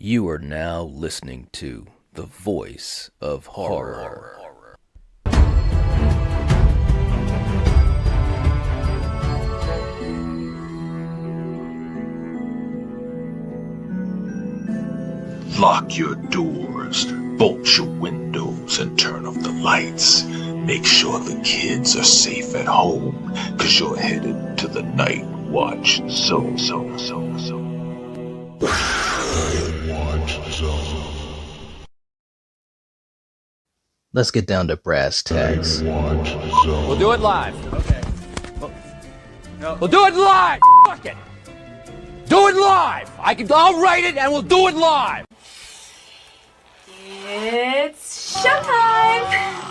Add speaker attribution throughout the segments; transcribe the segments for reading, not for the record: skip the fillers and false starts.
Speaker 1: You are now listening to the voice of horror.
Speaker 2: Lock your doors, bolt your windows, and turn off the lights. Make sure the kids are safe at home, cause you're headed to the night watch zone.
Speaker 1: Let's get down to brass tacks.
Speaker 3: We'll do it live. Okay. We'll do it live. Fuck it. Do it live. I'll write it and we'll do it live.
Speaker 4: It's showtime!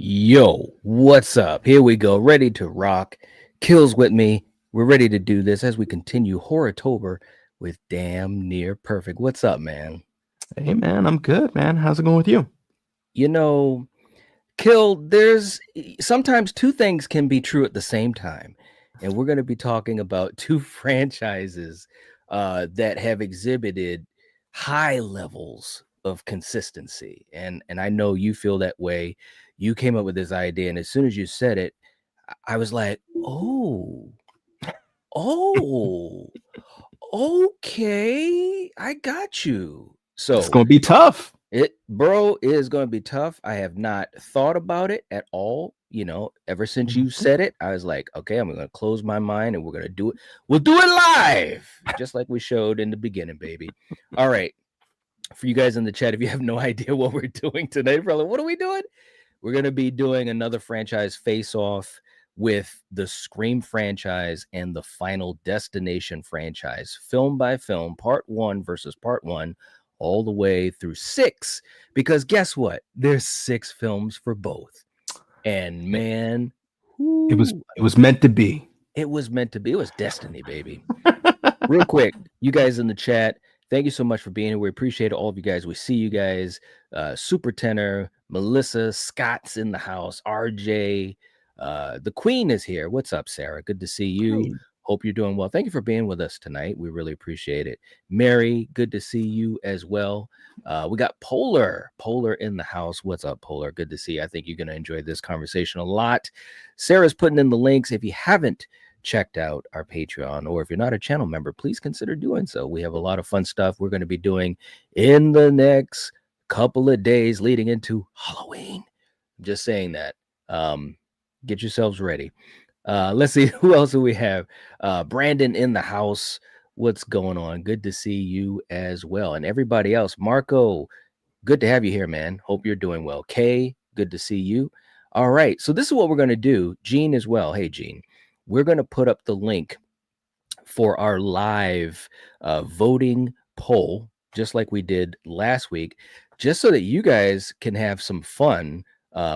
Speaker 1: Yo, what's up? Here we go, ready to rock. Kills with me. We're ready to do this as we continue Horrortober with Damn Near Perfect. What's up, man?
Speaker 5: Hey, man, I'm good, man. How's it going with you?
Speaker 1: You know, Kill, there's sometimes two things can be true at the same time. And we're going to be talking about two franchises that have exhibited high levels of consistency. And I know you feel that way. You came up with this idea, and as soon as you said it, I was like, oh, okay, I got you. So
Speaker 5: it's going to be tough.
Speaker 1: It is going to be tough. I have not thought about it at all. You know, ever since you said it, I was like, okay, I'm going to close my mind and we're going to do it. We'll do it live, just like we showed in the beginning, baby. All right. For you guys in the chat, if you have no idea what we're doing today, brother, what are we doing? we're going to be doing another franchise face-off with the Scream franchise and the Final Destination franchise, film by film, part 1 versus part 1, all the way through 6. Because guess what? There's 6 films for both. And man,
Speaker 5: It was meant to be.
Speaker 1: it was meant to be. It was destiny, baby. Real quick, you guys in the chat, thank you so much for being here. We appreciate all of you guys. We see you guys. Super Tenor, Melissa, Scott's in the house, RJ, the Queen is here. What's up, Sarah? Good to see you.
Speaker 5: Hey.
Speaker 1: Hope you're doing well. Thank you for being with us tonight. We really appreciate it. Mary, good to see you as well. We got Polar in the house. What's up, Polar? Good to see you. I think you're going to enjoy this conversation a lot. Sarah's putting in the links. If you haven't checked out our Patreon, or if you're not a channel member, please consider doing so. We have a lot of fun stuff we're going to be doing in the next couple of days leading into Halloween. I'm just saying that. Get yourselves ready. Let's see, who else do we have? Brandon in the house. What's going on? Good to see you as well. And everybody else. Marco, good to have you here, man. Hope you're doing well. Kay, good to see you. All right. So this is what we're going to do. Gene as well. Hey, Gene. We're going to put up the link for our live voting poll, just like we did last week, just so that you guys can have some fun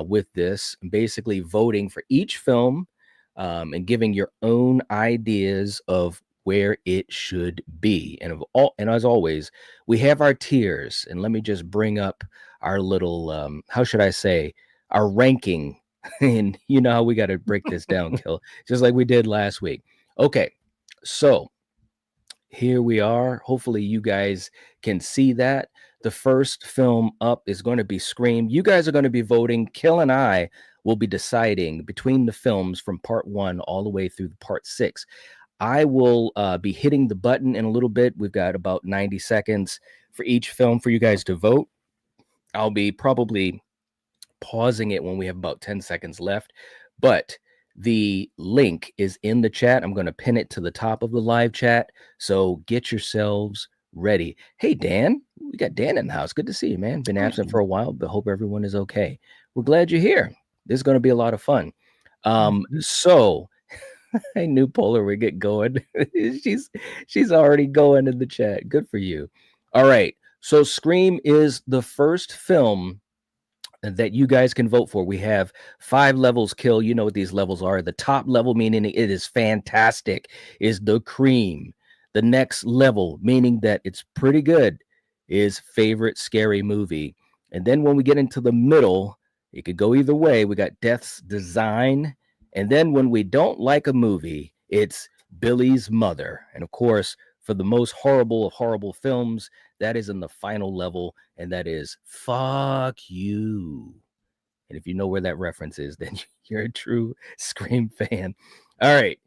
Speaker 1: with this, basically voting for each film and giving your own ideas of where it should be. And as always, we have our tiers. And let me just bring up our little, how should I say, our ranking. And you know how we got to break this down, Kill, just like we did last week. Okay, so here we are. Hopefully you guys can see that. The first film up is going to be Scream. You guys are going to be voting. Kill and I will be deciding between the films from part 1 all the way through part 6. I will be hitting the button in a little bit. We've got about 90 seconds for each film for you guys to vote. I'll be probably pausing it when we have about 10 seconds left, but the link is in the chat. I'm going to pin it to the top of the live chat, so get yourselves ready. Hey, Dan, we got Dan in the house. Good to see you, man. Been absent for a while, but hope everyone is okay. We're glad you're here. This is going to be a lot of fun. So I knew Polar would get going. she's already going in the chat. Good for you. All right. So Scream is the first film that you guys can vote for. We have 5 levels, Kill. You know what these levels are. The top level, meaning it is fantastic, is the cream. The next level, meaning that it's pretty good, is favorite scary movie. And then when we get into the middle, it could go either way. We got Death's Design. And then when we don't like a movie, it's Billy's Mother. And of course, for the most horrible of horrible films, that is in the final level, and that is Fuck You. And if you know where that reference is, then you're a true Scream fan. All right,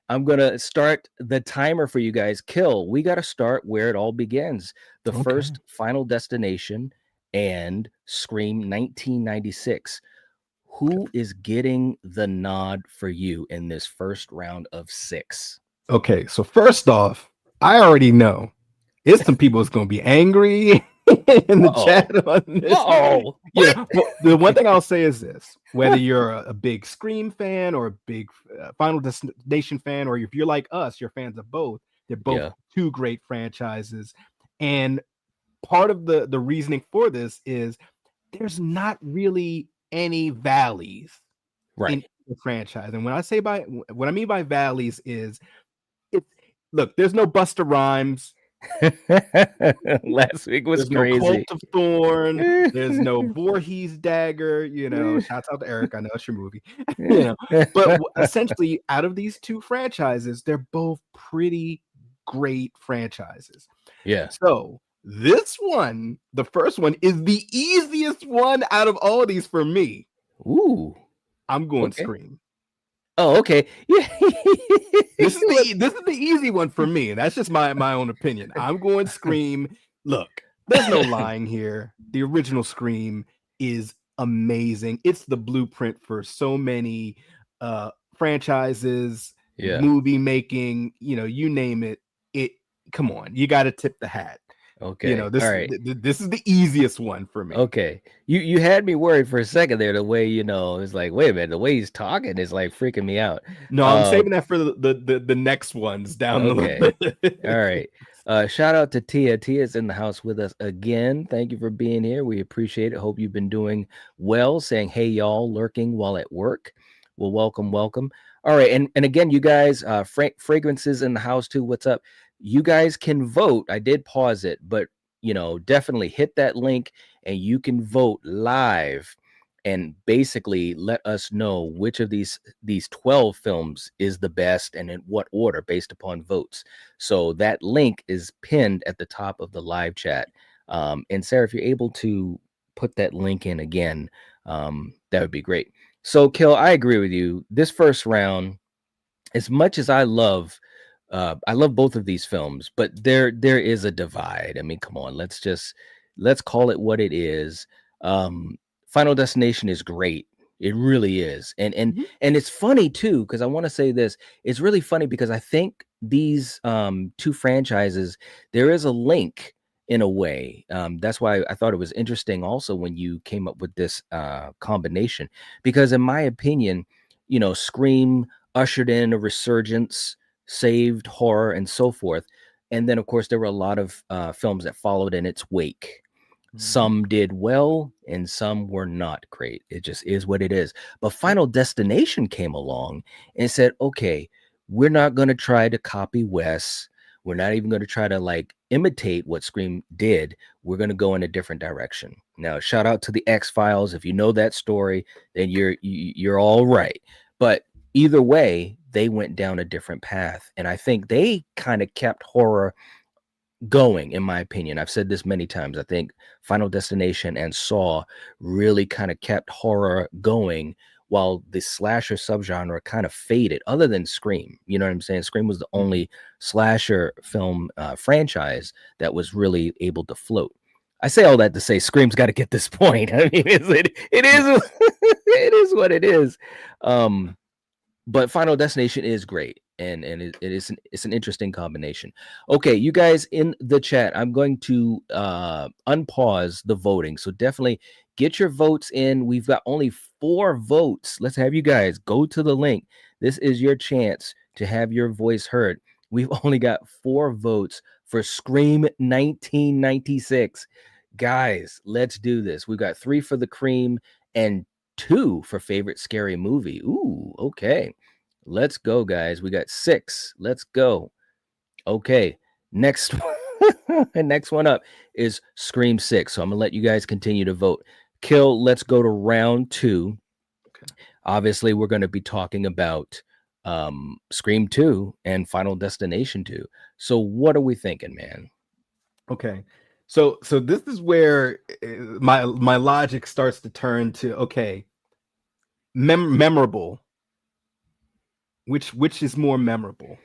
Speaker 1: I'm going to start the timer for you guys. Kill, we got to start where it all begins. The first Final Destination and Scream 1996. Who is getting the nod for you in this first round of 6?
Speaker 5: Okay, so first off, I already know it's some people that's going to be angry in the chat on this. Yeah, well, the one thing I'll say is this: whether you're a big Scream fan or a big Final Destination fan, or if you're like us, you're fans of both. They're both 2 great franchises, and part of the reasoning for this is there's not really any valleys in the franchise. And when I say what I mean by valleys is, look, there's no Busta Rhymes.
Speaker 1: Last week was
Speaker 5: there's
Speaker 1: crazy.
Speaker 5: No Cult of Thorn. There's no Voorhees dagger. You know, shouts out to Eric. I know it's your movie. You know, but essentially, out of these 2 franchises, they're both pretty great franchises.
Speaker 1: Yeah.
Speaker 5: So this one, the first one, is the easiest one out of all of these for me.
Speaker 1: Ooh,
Speaker 5: I'm going Scream.
Speaker 1: Oh, okay. Yeah.
Speaker 5: This is the easy one for me. That's just my own opinion. I'm going Scream. Look, there's no lying here. The original Scream is amazing. It's the blueprint for so many franchises, movie making, you know, you name it. Come on, you got to tip the hat.
Speaker 1: Okay. All right.
Speaker 5: This is the easiest one for me.
Speaker 1: Okay. You had me worried for a second there. The way it's like, wait a minute, the way he's talking is like freaking me out.
Speaker 5: No, I'm saving that for the next ones down the list.
Speaker 1: All right. Shout out to Tia. Tia's in the house with us again. Thank you for being here. We appreciate it. Hope you've been doing well. Saying hey y'all, lurking while at work. Well, welcome. All right, and again, you guys, fragrances in the house too. What's up? You guys can vote. I did pause it, but definitely hit that link and you can vote live and basically let us know which of these 12 films is the best and in what order based upon votes. So that link is pinned at the top of the live chat. And Sarah, if you're able to put that link in again, that would be great. So Kill, I agree with you. This first round, as much as I love both of these films, but there is a divide. I mean, come on, let's call it what it is. Final Destination is great. It really is. And it's funny too, because I want to say this. It's really funny because I think these two franchises, there is a link in a way. That's why I thought it was interesting also when you came up with this combination, because in my opinion, Scream ushered in a resurgence, saved horror and so forth. And then of course there were a lot of films that followed in its wake. Some did well and some were not great. It just is what it is. But Final Destination came along and said, okay, we're not going to try to copy Wes. We're not even going to try to like imitate what Scream did. We're going to go in a different direction. Now, shout out to the X-Files. If you know that story, then you're all right. But either way, they went down a different path. And I think they kind of kept horror going, in my opinion. I've said this many times. I think Final Destination and Saw really kind of kept horror going while the slasher subgenre kind of faded, other than Scream. You know what I'm saying? Scream was the only slasher film franchise that was really able to float. I say all that to say Scream's got to get this point. I mean, it is it is what it is. But Final Destination is great, and it's an interesting combination. Okay, you guys in the chat, I'm going to unpause the voting, so definitely get your votes in. We've got only 4 votes. Let's have you guys go to the link. This is your chance to have your voice heard. We've only got 4 votes for Scream 1996. Guys, let's do this. We've got 3 for the cream and 2 for favorite scary movie. Ooh, okay. Let's go, guys. We got 6. Let's go. Okay. Next one up is Scream 6. So I'm gonna let you guys continue to vote. Kill, let's go to round 2. Okay. Obviously, we're going to be talking about Scream 2 and Final Destination 2. So what are we thinking, man?
Speaker 5: Okay. So this is where my logic starts to turn to, okay, memorable. Which is more memorable?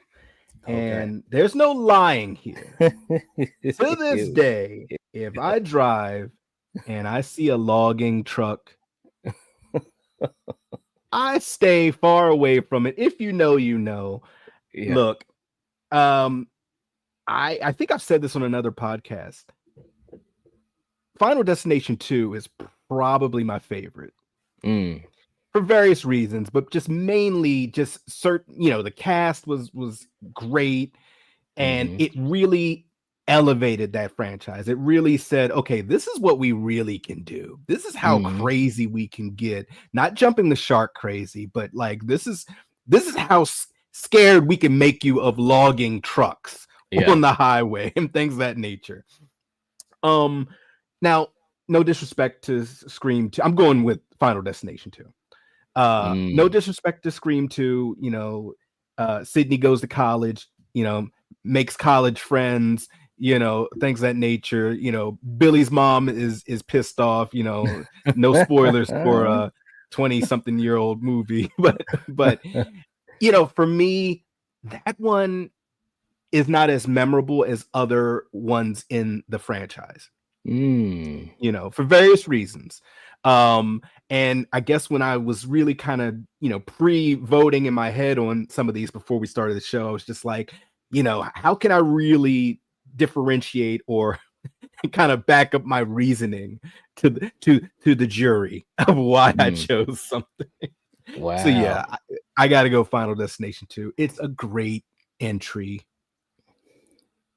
Speaker 5: Okay. And there's no lying here. To this day, if I drive and I see a logging truck, I stay far away from it. If you know, you know. Yeah. Look, I think I've said this on another podcast. Final Destination 2 is probably my favorite. For various reasons, but just mainly just certain, the cast was great, and it really elevated that franchise. It really said, okay, this is what we really can do. This is how crazy we can get. Not jumping the shark crazy, but like this is how scared we can make you of logging trucks on the highway and things of that nature. Now, no disrespect to Scream 2. I'm going with Final Destination 2. No disrespect to Scream 2. Sydney goes to college, makes college friends, things of that nature. Billy's mom is pissed off, no spoilers for a 20-something-year-old movie. But for me, that one is not as memorable as other ones in the franchise. For various reasons. And I guess when I was really kind of, pre-voting in my head on some of these before we started the show, I was just like, how can I really differentiate or kind of back up my reasoning to the jury of why I chose something.
Speaker 1: Wow.
Speaker 5: So yeah, I got to go Final Destination 2. It's a great entry.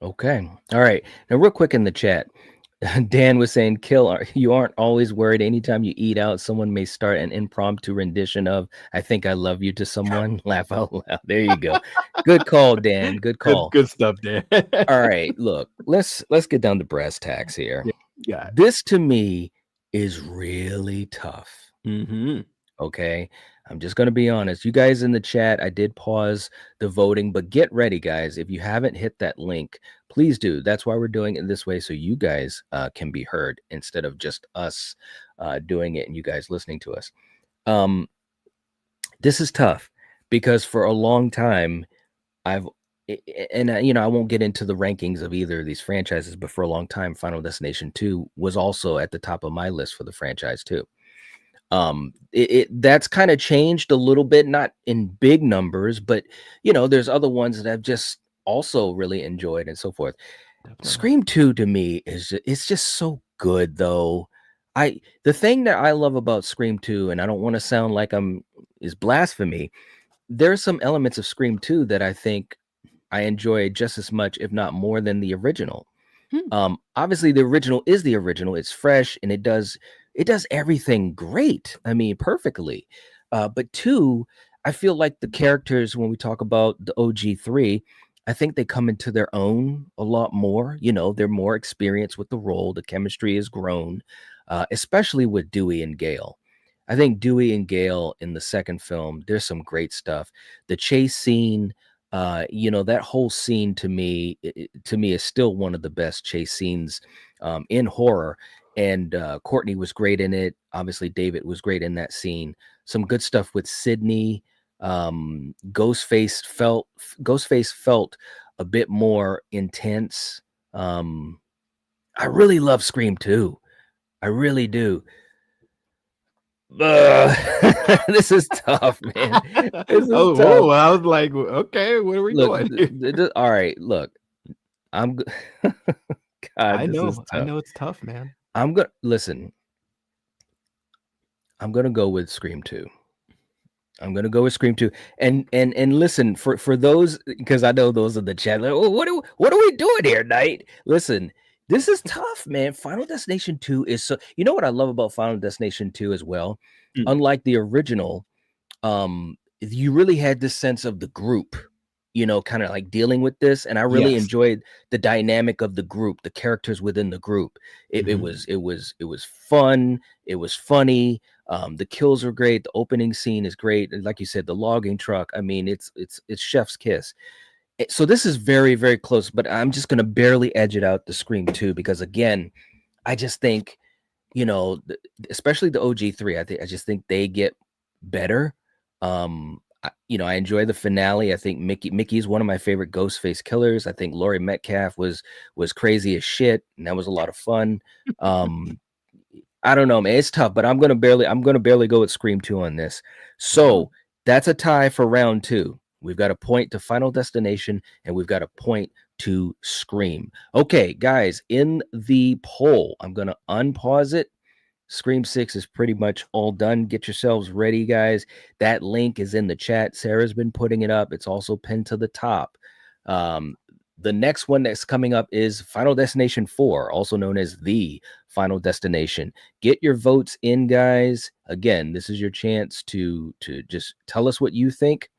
Speaker 1: Okay. All right. Now, real quick in the chat, Dan was saying, "Kill, you aren't always worried. Anytime you eat out, someone may start an impromptu rendition of 'I Think I Love You' to someone." Laugh out loud. There you go. Good call, Dan. Good call.
Speaker 5: Good stuff, Dan.
Speaker 1: All right. Look, let's get down to brass tacks here.
Speaker 5: Yeah.
Speaker 1: This to me is really tough.
Speaker 5: Mm-hmm.
Speaker 1: Okay. I'm just going to be honest. You guys in the chat, I did pause the voting, but get ready, guys. If you haven't hit that link, please do. That's why we're doing it this way, so you guys can be heard instead of just us doing it and you guys listening to us. This is tough because for a long time, I won't get into the rankings of either of these franchises, but for a long time, Final Destination 2 was also at the top of my list for the franchise too. That's kind of changed a little bit, not in big numbers, but there's other ones that I've just also really enjoyed and so forth. Definitely. Scream 2 to me it's just so good though. The thing that I love about Scream 2, and I don't want to sound like is blasphemy, there's some elements of Scream 2 that I think I enjoy just as much, if not more, than the original. Obviously the original is the original. It's fresh and it does everything great. I mean, perfectly. But 2, I feel like the characters, when we talk about the OG 3, I think they come into their own a lot more. They're more experienced with the role. The chemistry has grown, especially with Dewey and Gale. I think Dewey and Gale in the second film, there's some great stuff. The chase scene, that whole scene to me is still one of the best chase scenes in horror. And Courtney was great in it. Obviously, David was great in that scene. Some good stuff with Sydney. Ghostface felt a bit more intense. I really love Scream 2. I really do. This is tough, man. This is tough.
Speaker 5: Whoa, I was like, okay, where are we going?
Speaker 1: All right, look, I'm God,
Speaker 5: I know it's tough, man.
Speaker 1: I'm gonna go with Scream 2. I'm gonna go with Scream 2. And listen, for those, because I know those in the chat, like, oh, what are we doing here, Knight? Listen, this is tough, man. Final Destination 2 is so. You know what I love about Final Destination 2 as well? Unlike the original, you really had this sense of the group, kind of like dealing with this. And I really enjoyed the dynamic of the group, the characters within the group. It was fun. It was funny. The kills are great. The opening scene is great. And like you said, the logging truck, I mean, it's chef's kiss. So this is very, very close, but I'm just going to barely edge it out to Scream 2 because, again, I just think, especially the OG 3, I just think they get better. I enjoy the finale. I think Mickey's one of my favorite Ghostface killers. I think Laurie Metcalf was crazy as shit, and that was a lot of fun. I don't know, man. It's tough, but I'm gonna barely go with Scream 2 on this. So that's a tie for round 2. We've got a point to Final Destination, and we've got a point to Scream. Okay, guys, in the poll, I'm gonna unpause it. Scream 6 is pretty much all done. Get yourselves ready, guys. That link is in the chat. Sarah's been putting it up. It's also pinned to the top. The next one that's coming up is Final Destination 4, also known as The Final Destination. Get your votes in, guys. Again, this is your chance to just tell us what you think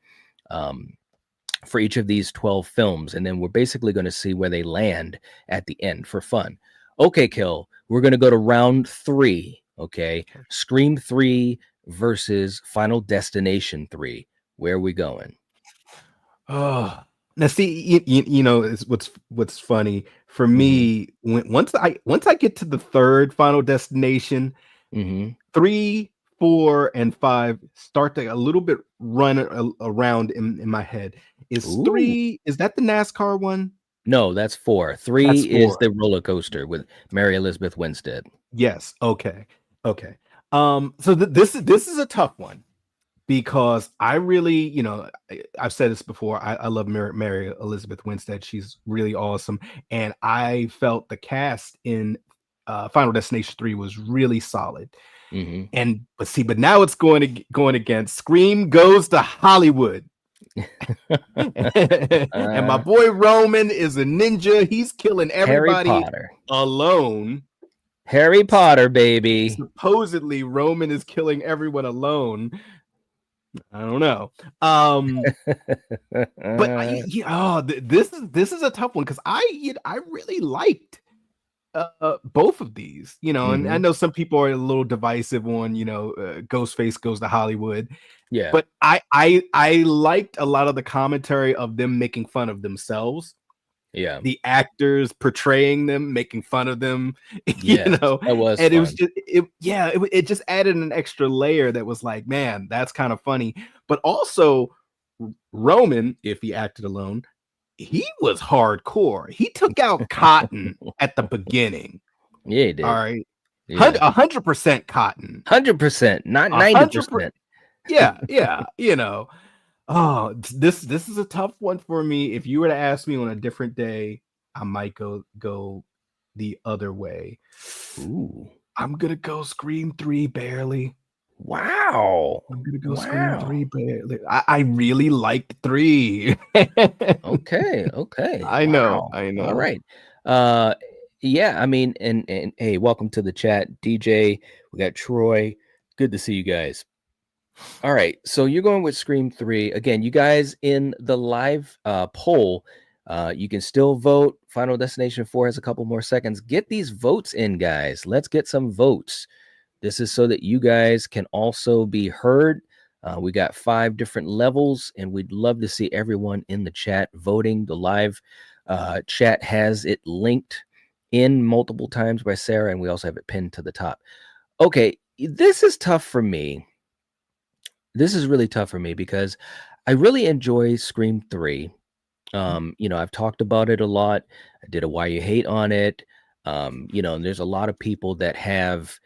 Speaker 1: for each of these 12 films, and then we're basically going to see where they land at the end for fun. Okay, Kill, we're going to go to round 3, okay? Scream 3 versus Final Destination 3. Where are we going?
Speaker 5: Oh, now see, you know, it's what's funny for me, once I get to the third Final Destination, 3, 4, and 5 start to a little bit run around in my head. Is 3, is that the NASCAR one?
Speaker 1: No, that's 4. 3 is the roller coaster with Mary Elizabeth Winstead.
Speaker 5: Yes. Okay. So this is a tough one because I really, I've said this before. I love Mary Elizabeth Winstead. She's really awesome, and I felt the cast in Final Destination 3 was really solid.
Speaker 1: Mm-hmm.
Speaker 5: But now it's going against Scream Goes to Hollywood. And my boy Roman is a ninja. He's killing everybody
Speaker 1: Harry Potter
Speaker 5: alone.
Speaker 1: Harry Potter, baby.
Speaker 5: Supposedly Roman is killing everyone alone. I don't know. But this is a tough one because I really liked both of these, and I know some people are a little divisive on, Ghostface Goes to Hollywood.
Speaker 1: Yeah.
Speaker 5: But I liked a lot of the commentary of them making fun of themselves.
Speaker 1: Yeah.
Speaker 5: The actors portraying them, making fun of them,
Speaker 1: that was
Speaker 5: and
Speaker 1: fun.
Speaker 5: it was just, it just added an extra layer that was like, man, that's kind of funny. But also Roman, if he acted alone, he was hardcore. He took out Cotton at the beginning.
Speaker 1: Yeah, he did.
Speaker 5: All right. 100% Cotton.
Speaker 1: 100%, not 90%.
Speaker 5: Yeah. Oh, this is a tough one for me. If you were to ask me on a different day, I might go the other way.
Speaker 1: Ooh.
Speaker 5: I'm gonna go Scream 3 barely.
Speaker 1: Wow.
Speaker 5: I'm gonna go Scream 3 barely. I really liked 3.
Speaker 1: Okay.
Speaker 5: I know.
Speaker 1: All right. Yeah, I mean, and hey, welcome to the chat, DJ. We got Troy. Good to see you guys. All right, so you're going with Scream 3. Again, you guys in the live poll, you can still vote. Final Destination 4 has a couple more seconds. Get these votes in, guys. Let's get some votes. This is so that you guys can also be heard. We got 5 different levels, and we'd love to see everyone in the chat voting. The live chat has it linked in multiple times by Sarah, and we also have it pinned to the top. Okay, this is tough for me. This is really tough for me because I really enjoy Scream 3. I've talked about it a lot. I did a Why You Hate on it. And there's a lot of people that have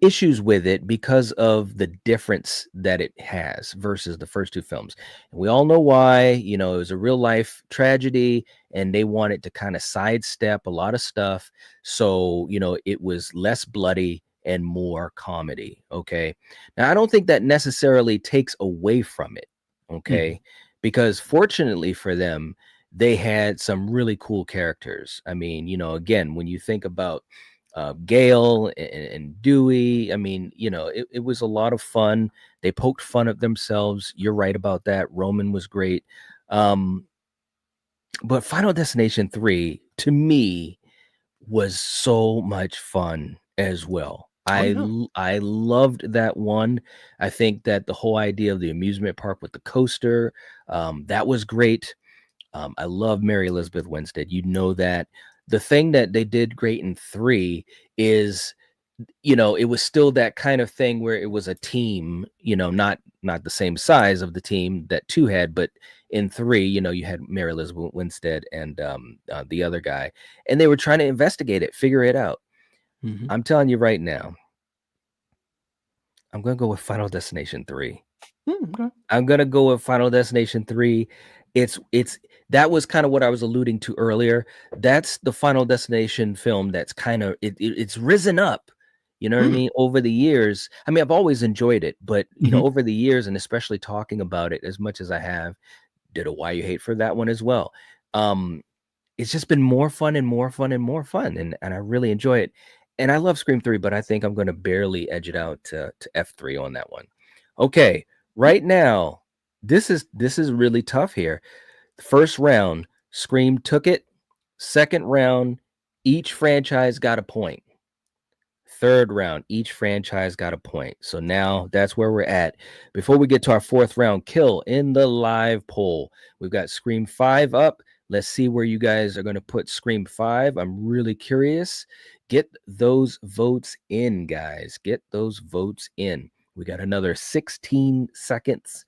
Speaker 1: issues with it because of the difference that it has versus the first 2 films. And we all know why. It was a real life tragedy and they wanted to kind of sidestep a lot of stuff. So, it was less bloody and more comedy. Okay. Now, I don't think that necessarily takes away from it. Okay. Because fortunately for them, they had some really cool characters. I mean, again, when you think about Gail and Dewey, I mean, it was a lot of fun. They poked fun at themselves. You're right about that. Roman was great. But Final Destination 3, to me, was so much fun as well. I loved that one. I think that the whole idea of the amusement park with the coaster, that was great. I love Mary Elizabeth Winstead. That. The thing that they did great in 3 is, it was still that kind of thing where it was a team, not the same size of the team that 2 had, but in 3, you had Mary Elizabeth Winstead and the other guy, and they were trying to investigate it, figure it out. I'm telling you right now, I'm going to go with Final Destination 3.
Speaker 5: Okay.
Speaker 1: I'm going to go with Final Destination 3. That was kind of what I was alluding to earlier. That's the Final Destination film that's kind of it's risen up, what I mean, over the years. I mean, I've always enjoyed it, but over the years, and especially talking about it as much as I have, did a Why You Hate for that one as well. It's just been more fun and more fun and more fun, and I really enjoy it. And I love Scream 3, but I think I'm going to barely edge it out to F3 on that one. Okay, right now, this is really tough here. The first round, Scream took it. Second round, each franchise got a point. Third round, each franchise got a point. So now that's where we're at. Before we get to our 4th round, Kill in the live poll. We've got Scream 5 up. Let's see where you guys are going to put Scream 5. I'm really curious. Get those votes in, guys. Get those votes in. We got another 16 seconds.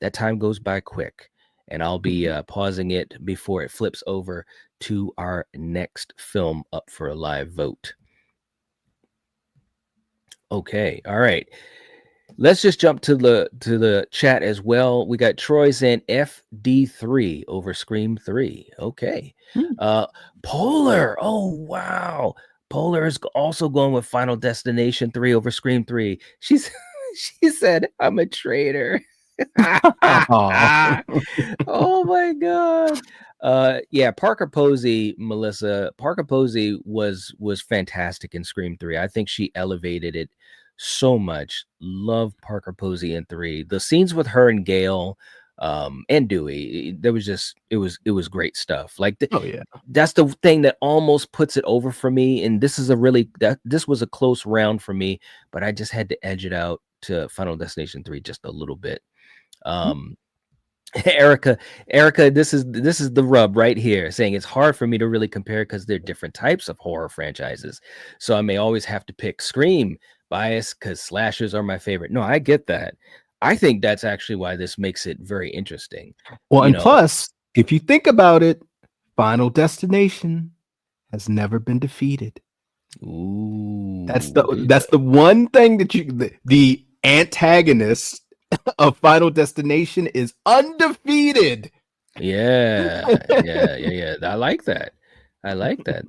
Speaker 1: That time goes by quick. And I'll be pausing it before it flips over to our next film up for a live vote. Okay. All right. Let's just jump to the chat as well. We got Troy saying FD3 over Scream 3. Okay. Polar. Oh wow. Polar is also going with Final Destination 3 over Scream 3. She said, I'm a traitor. Oh my god. Yeah, Parker Posey, Melissa. Parker Posey was fantastic in Scream 3. I think she elevated it so much. Love Parker Posey in 3. The scenes with her and Gail and Dewey, there was just it was great stuff. Like
Speaker 5: Oh yeah.
Speaker 1: that's the thing that almost puts it over for me. And this was a close round for me, but I just had to edge it out to Final Destination 3 just a little bit. Erica, this is the rub right here, saying it's hard for me to really compare because they're different types of horror franchises. So I may always have to pick Scream bias because slashers are my favorite. No, I get that. I think that's actually why this makes it very interesting.
Speaker 5: Well, and plus, if you think about it, Final Destination has never been defeated.
Speaker 1: Ooh,
Speaker 5: that's the one thing that the antagonist of Final Destination is undefeated.
Speaker 1: Yeah. I like that.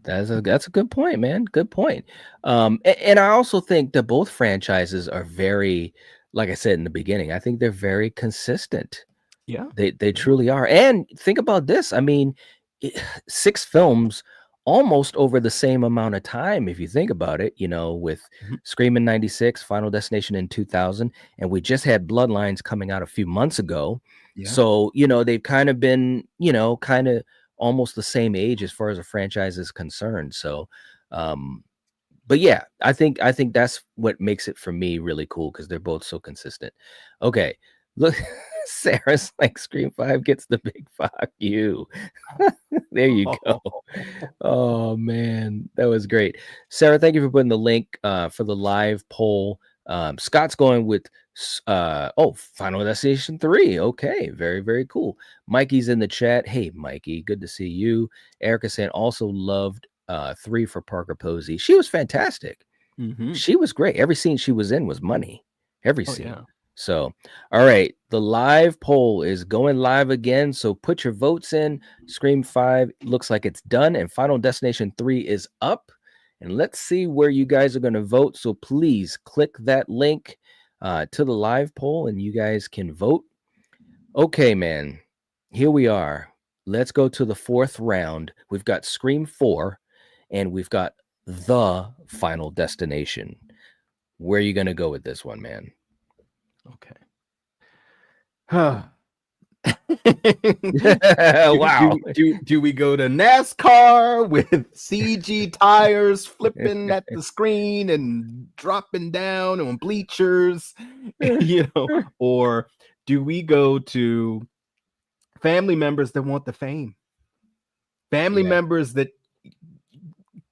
Speaker 1: That's a good point, man. Good point. And I also think that both franchises are very, like I said in the beginning, I think they're very consistent.
Speaker 5: Yeah,
Speaker 1: they truly are. And think about this. I mean, 6 films almost over the same amount of time, if you think about it, with Scream in 96, Final Destination in 2000, and we just had Bloodlines coming out a few months ago. Yeah. So, they've kind of been, kind of almost the same age as far as a franchise is concerned. So, but yeah, I think that's what makes it for me really cool because they're both so consistent. Okay, look, Sarah's like Scream 5 gets the big fuck you. There you go. Oh man, that was great. Sarah, thank you for putting the link for the live poll. Scott's going with Final Destination 3. Okay, very, very cool. Mikey's in the chat. Hey, Mikey, good to see you. Erica saying also loved 3 for Parker Posey. She was fantastic. She was great. Every scene she was in was money. Every scene. Yeah. So, all right, the live poll is going live again. So put your votes in. Scream 5 looks like it's done, and Final Destination 3 is up. And let's see where you guys are going to vote. So please click that link to the live poll, and you guys can vote. Okay, man, here we are. Let's go to the 4th round. We've got Scream 4, and we've got the Final Destination. Where are you going to go with this one, man?
Speaker 5: Okay.
Speaker 1: Wow.
Speaker 5: Do we go to NASCAR with CG tires flipping at the screen and dropping down on bleachers, or do we go to family members that want the fame? Family members that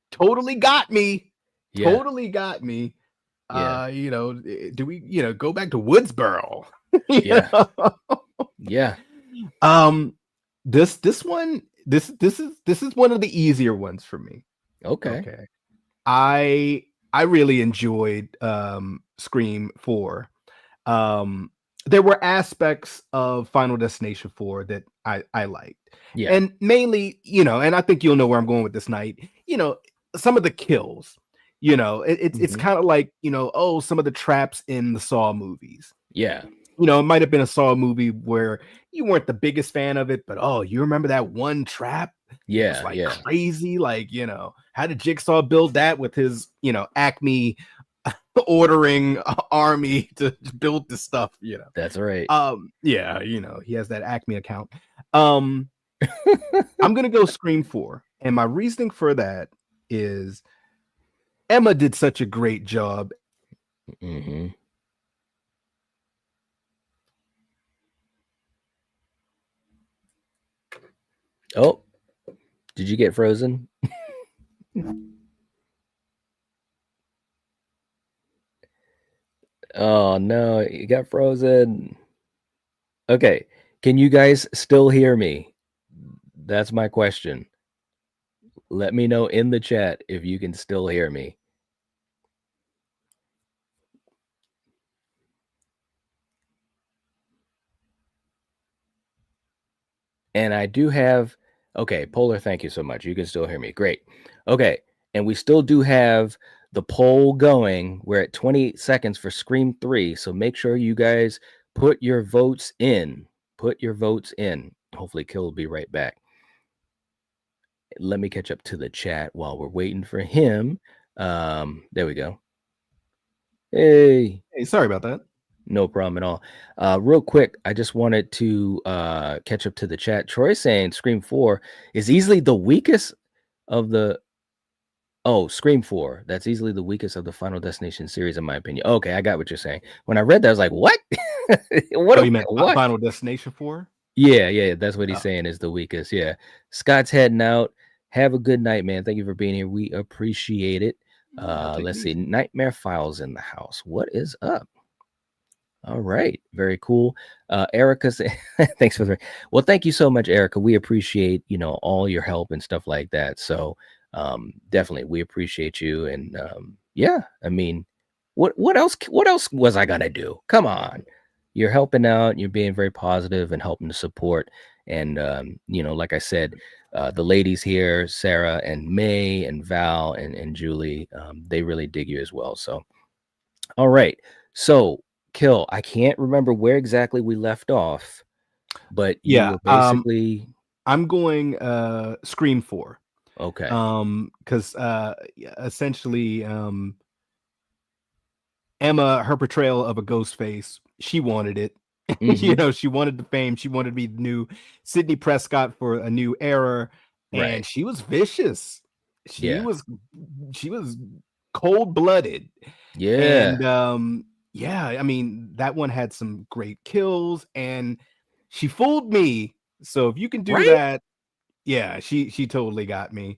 Speaker 5: totally got me. Totally got me. Do we, go back to Woodsboro?
Speaker 1: Yeah.
Speaker 5: This one, this is one of the easier ones for me.
Speaker 1: Okay.
Speaker 5: I really enjoyed Scream 4. There were aspects of Final Destination 4 that I liked. Yeah. And mainly, and I think you'll know where I'm going with this night, some of the kills. It's kind of like, some of the traps in the Saw movies.
Speaker 1: Yeah.
Speaker 5: It might have been a Saw movie where you weren't the biggest fan of it, but you remember that one trap?
Speaker 1: Yeah.
Speaker 5: It was like crazy. Like, how did Jigsaw build that with his, Acme ordering army to build this stuff,
Speaker 1: That's right.
Speaker 5: He has that Acme account. I'm gonna go Scream 4. And my reasoning for that is Emma did such a great job.
Speaker 1: Oh, did you get frozen? Oh no, you got frozen. Okay, can you guys still hear me? That's my question. Let me know in the chat if you can still hear me. And I do have, okay, Polar, thank you so much. You can still hear me. Great. Okay. And we still do have the poll going. We're at 28 seconds for Scream 3. So make sure you guys put your votes in. Put your votes in. Hopefully, Kill will be right back. Let me catch up to the chat while we're waiting for him. There we go. Hey,
Speaker 5: sorry about that.
Speaker 1: No problem at all. Real quick, I just wanted to catch up to the chat. Troy saying Scream 4 is easily the weakest of the. Oh, Scream 4. That's easily the weakest of the Final Destination series, in my opinion. Okay, I got what you're saying. When I read that, I was like, what?
Speaker 5: What you meant? What? Final Destination 4?
Speaker 1: Yeah, that's what he's saying is the weakest. Yeah. Scott's heading out. Have a good night, man. Thank you for being here. We appreciate it. Let's see. Nightmare Files in the house. What is up? All right. Very cool. Erica, thanks for the. Well, thank you so much, Erica. We appreciate, all your help and stuff like that. So definitely we appreciate you. And yeah, I mean, what else was I gonna do? Come on. You're helping out, you're being very positive and helping to support. And like I said, the ladies here, Sarah and May and Val and Julie, they really dig you as well. So all right. So Kill, I can't remember where exactly we left off, but you were basically
Speaker 5: I'm going Scream 4.
Speaker 1: Okay.
Speaker 5: Because essentially Emma, her portrayal of a Ghostface, she wanted it.
Speaker 1: Mm-hmm.
Speaker 5: She wanted the fame, she wanted to be the new Sidney Prescott for a new era, and she was vicious. She was cold-blooded.
Speaker 1: Yeah.
Speaker 5: And yeah, I mean, that one had some great kills, and she fooled me. So if you can do that, yeah, she totally got me.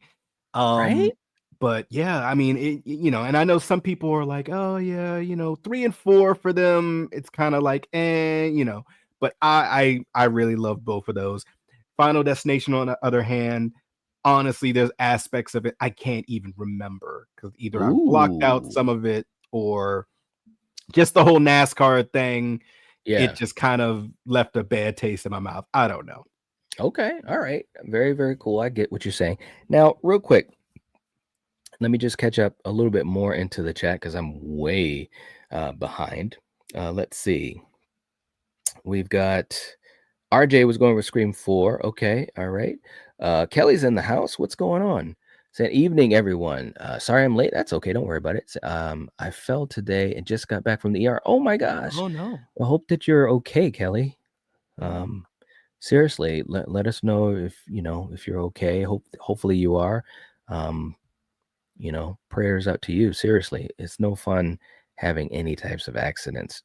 Speaker 1: Right?
Speaker 5: But yeah, I mean, and I know some people are like, oh yeah, 3 and 4 for them, it's kind of like, but I really love both of those. Final Destination, on the other hand, honestly, there's aspects of it I can't even remember because either I blocked out some of it or just the whole NASCAR thing.
Speaker 1: Yeah.
Speaker 5: It just kind of left a bad taste in my mouth. I don't know.
Speaker 1: Okay. All right. Very, very cool. I get what you're saying. Now, real quick, let me just catch up a little bit more into the chat because I'm way behind. Let's see. We've got RJ was going with Scream 4. Okay. All right. Kelly's in the house. What's going on? Said evening, everyone. Sorry I'm late. That's okay. Don't worry about it. I fell today and just got back from the ER. Oh my gosh.
Speaker 5: Oh no.
Speaker 1: I hope that you're okay, Kelly. Seriously, let us know if you're okay. Hopefully you are. Prayers out to you. Seriously, it's no fun having any types of accidents.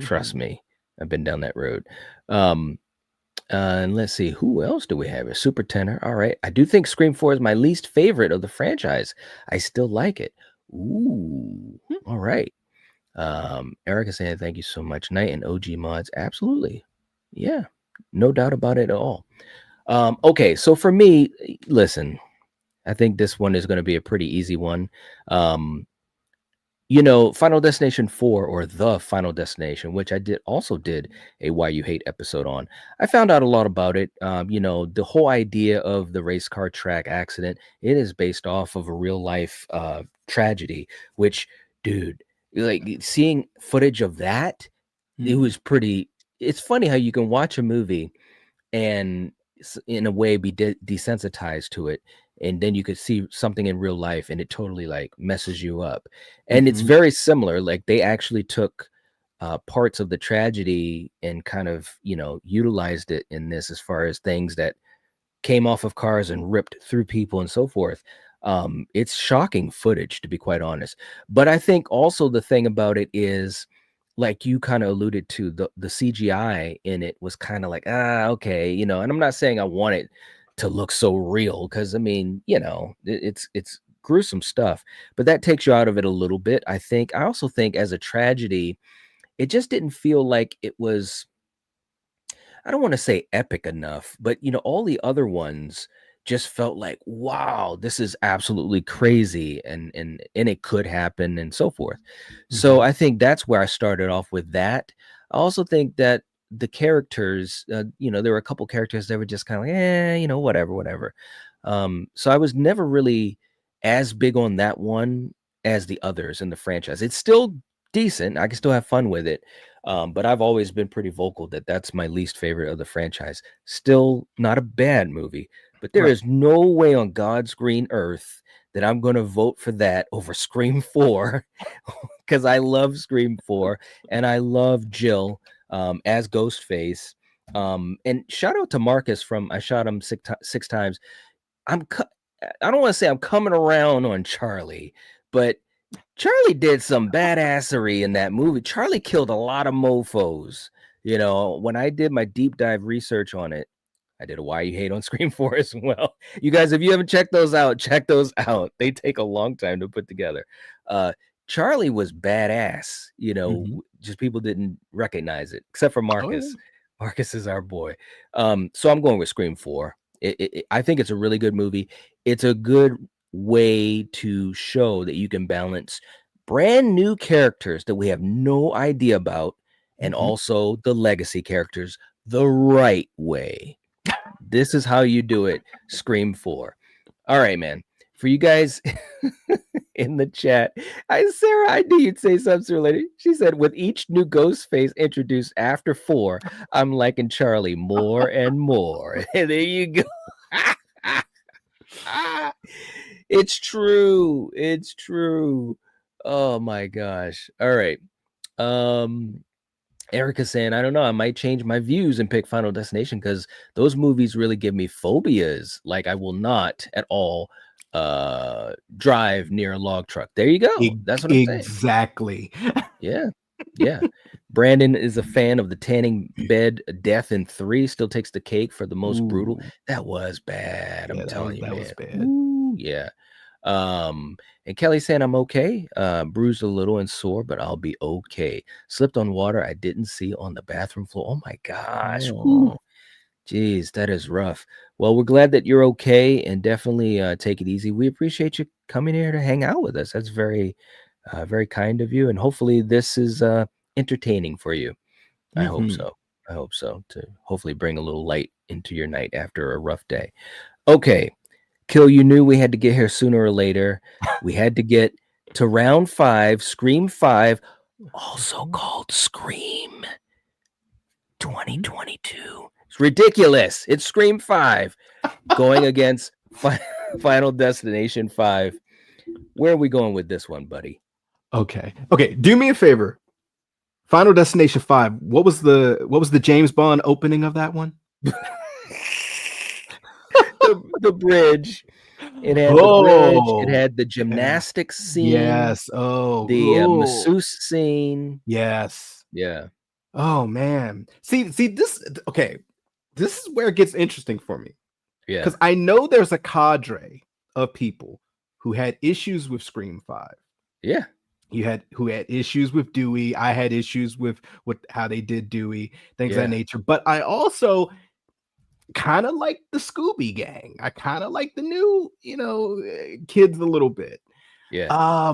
Speaker 1: Trust me, I've been down that road. And let's see, who else do we have? A Super Tenor. All right. I do think Scream 4 is my least favorite of the franchise. I still like it. Ooh. All right. Erica saying thank you so much. Night and OG mods. Absolutely. Yeah. No doubt about it at all. Okay. So for me, listen, I think this one is going to be a pretty easy one. Final Destination 4 or The Final Destination, which I did a Why You Hate episode on. I found out a lot about it. The whole idea of the race car track accident, it is based off of a real life tragedy, which, dude, like seeing footage of that, it was pretty. It's funny how you can watch a movie and in a way be desensitized to it, and then you could see something in real life and it totally like messes you up. And it's very similar. Like they actually took parts of the tragedy and kind of utilized it in this, as far as things that came off of cars and ripped through people and so forth. It's shocking footage, to be quite honest. But I think also the thing about it is, like you kind of alluded to, the CGI in it was kind of like, okay, and I'm not saying I want it to look so real, because I mean, it's gruesome stuff, but that takes you out of it a little bit. I also think as a tragedy, it just didn't feel like it was, I don't want to say epic enough, but all the other ones just felt like, wow, this is absolutely crazy, and it could happen and so forth. So I think that's where I started off with that. I also think that the characters, there were a couple characters that were just kind of like, whatever. So I was never really as big on that one as the others in the franchise. It's still decent. I can still have fun with it. But I've always been pretty vocal that that's my least favorite of the franchise. Still not a bad movie, but there is no way on God's green earth that I'm going to vote for that over Scream 4 because I love Scream 4 and I love Jill as Ghostface. And shout out to Marcus from I Shot Him Six Times. I don't want to say I'm coming around on Charlie, but Charlie did some badassery in that movie. Charlie killed a lot of mofos. When I did my deep dive research on it, I did a Why You Hate on Scream 4 as well. You guys, if you haven't checked those out, check those out. They take a long time to put together. Charlie was badass, just people didn't recognize it, except for Marcus.
Speaker 5: Oh, yeah.
Speaker 1: Marcus is our boy. So I'm going with Scream 4. I think it's a really good movie. It's a good way to show that you can balance brand new characters that we have no idea about and also the legacy characters the right way. This is how you do it. Scream 4. All right, man. For you guys in the chat, Sarah, I knew you'd say something related. She said, with each new Ghostface introduced after 4, I'm liking Charlie more and more. There you go. It's true. It's true. Oh my gosh. All right. Erica's saying, I don't know, I might change my views and pick Final Destination because those movies really give me phobias. Like I will not at all drive near a log truck. There you go. That's what I'm saying.
Speaker 5: Exactly.
Speaker 1: Yeah. Brandon is a fan of the tanning bed death in 3. Still takes the cake for the most brutal. That was bad. I'm telling you,
Speaker 5: that
Speaker 1: man.
Speaker 5: was bad.
Speaker 1: Ooh, yeah. And Kelly saying I'm okay, bruised a little and sore, but I'll be okay. Slipped on water I didn't see on the bathroom floor. Oh my gosh. Jeez, that is rough. Well, we're glad that you're okay, and definitely take it easy. We appreciate you coming here to hang out with us. That's very very kind of you, and hopefully this is entertaining for you. I hope so, to hopefully bring a little light into your night after a rough day. Okay, Kill, you knew we had to get here sooner or later. We had to get to round 5, Scream 5, also called Scream 2022. It's ridiculous. It's Scream 5 going against Final Destination 5. Where are we going with this one, buddy?
Speaker 5: Okay. Do me a favor. Final Destination 5. What was the James Bond opening of that one?
Speaker 1: the bridge. It had the bridge. It had the gymnastics scene.
Speaker 5: Yes.
Speaker 1: The masseuse scene.
Speaker 5: Yes.
Speaker 1: Yeah.
Speaker 5: Oh man. See this. Okay. This is where it gets interesting for me.
Speaker 1: Yeah.
Speaker 5: Because I know there's a cadre of people who had issues with Scream 5.
Speaker 1: Yeah.
Speaker 5: Who had issues with Dewey. I had issues with how they did Dewey, things of that nature. But I also kind of like the Scooby Gang. I kind of like the new, kids a little bit.
Speaker 1: Yeah.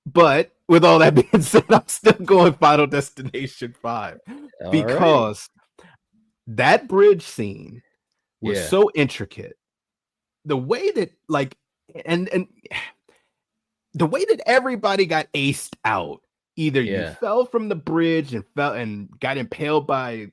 Speaker 5: But with all that being said, I'm still going Final Destination 5 because that bridge scene was so intricate. The way that and the way that everybody got aced out, either you fell from the bridge and got impaled by,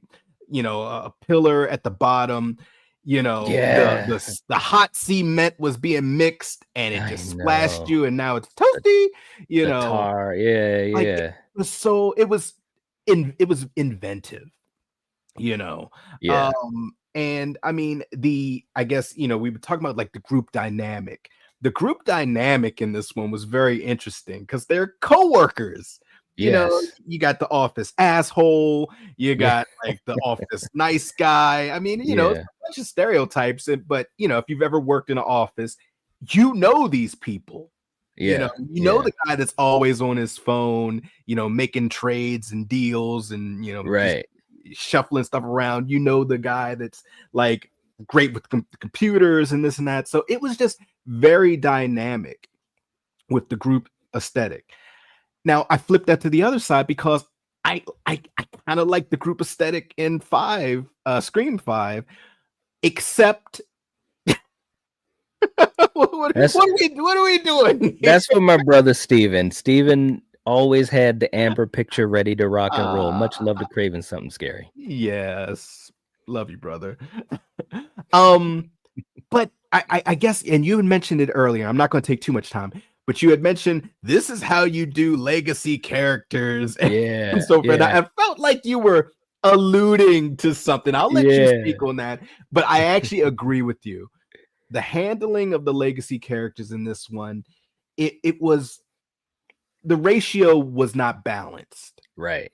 Speaker 5: a pillar at the bottom, the hot cement was being mixed and it just splashed you and now it's toasty, the
Speaker 1: tar. Yeah.
Speaker 5: It was inventive, and I mean, I guess, we were talking about the group dynamic. The group dynamic in this one was very interesting because they're co-workers. You got the office asshole, you got the office nice guy. I mean, it's a bunch of stereotypes, but if you've ever worked in an office, these people. The guy that's always on his phone, making trades and deals and shuffling stuff around. The guy that's great with computers and this and that. So it was just very dynamic with the group aesthetic. Now I flipped that to the other side because I I kind of like the group aesthetic in Scream 5, except what are we doing?
Speaker 1: That's for my brother Steven. Steven always had the Amber picture ready to rock and roll. Much love to Craven Something Scary.
Speaker 5: Yes. Love you, brother. But I guess, and you had mentioned it earlier, I'm not going to take too much time, but you had mentioned this is how you do legacy characters and so forth.
Speaker 1: Yeah.
Speaker 5: I felt like you were alluding to something. I'll let you speak on that, but I actually agree with you. The handling of the legacy characters in this one, it was, the ratio was not balanced.
Speaker 1: Right.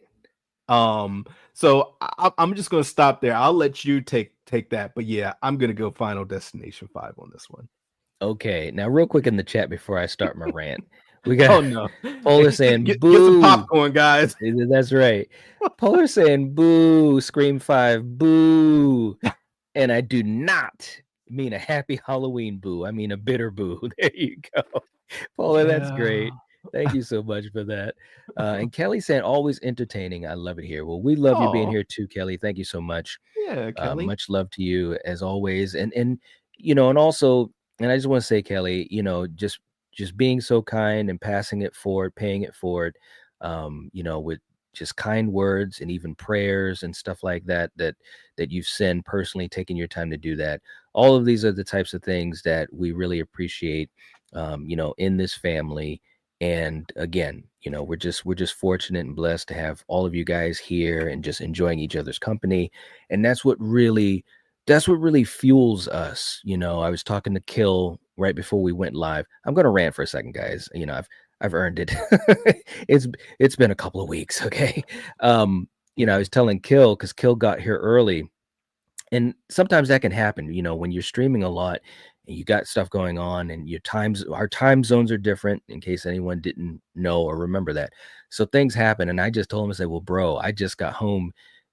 Speaker 5: So I'm just going to stop there. I'll let you take that, but yeah, I'm going to go Final Destination 5 on this one.
Speaker 1: Okay, now real quick in the chat before I start my rant, we got Polar saying
Speaker 5: get
Speaker 1: boo.
Speaker 5: some popcorn, guys.
Speaker 1: That's right. Polar saying boo, Scream 5, boo. And I do not mean a happy Halloween boo. I mean a bitter boo. There you go. Polar, that's great. Thank you so much for that. And Kelly saying always entertaining. I love it here. Well, we love you being here too, Kelly. Thank you so much.
Speaker 5: Yeah, Kelly.
Speaker 1: Much love to you as always. And you know, and also, and I just want to say, Kelly, you know, just being so kind and passing it forward, paying it forward, you know, with just kind words and even prayers and stuff like that you've sent personally, taking your time to do that. All of these are the types of things that we really appreciate, you know, in this family. And again, you know, we're just fortunate and blessed to have all of you guys here and just enjoying each other's company. And that's what really fuels us. You know, I was talking to Kill right before we went live. I'm going to rant for a second, guys. You know, I've earned it. It's been a couple of weeks. Okay. You know, I was telling Kill, because Kill got here early, and sometimes that can happen, you know, when you're streaming a lot and you got stuff going on, and our time zones are different, in case anyone didn't know or remember that. So things happen. And I just told him, I said, well, bro, I just got home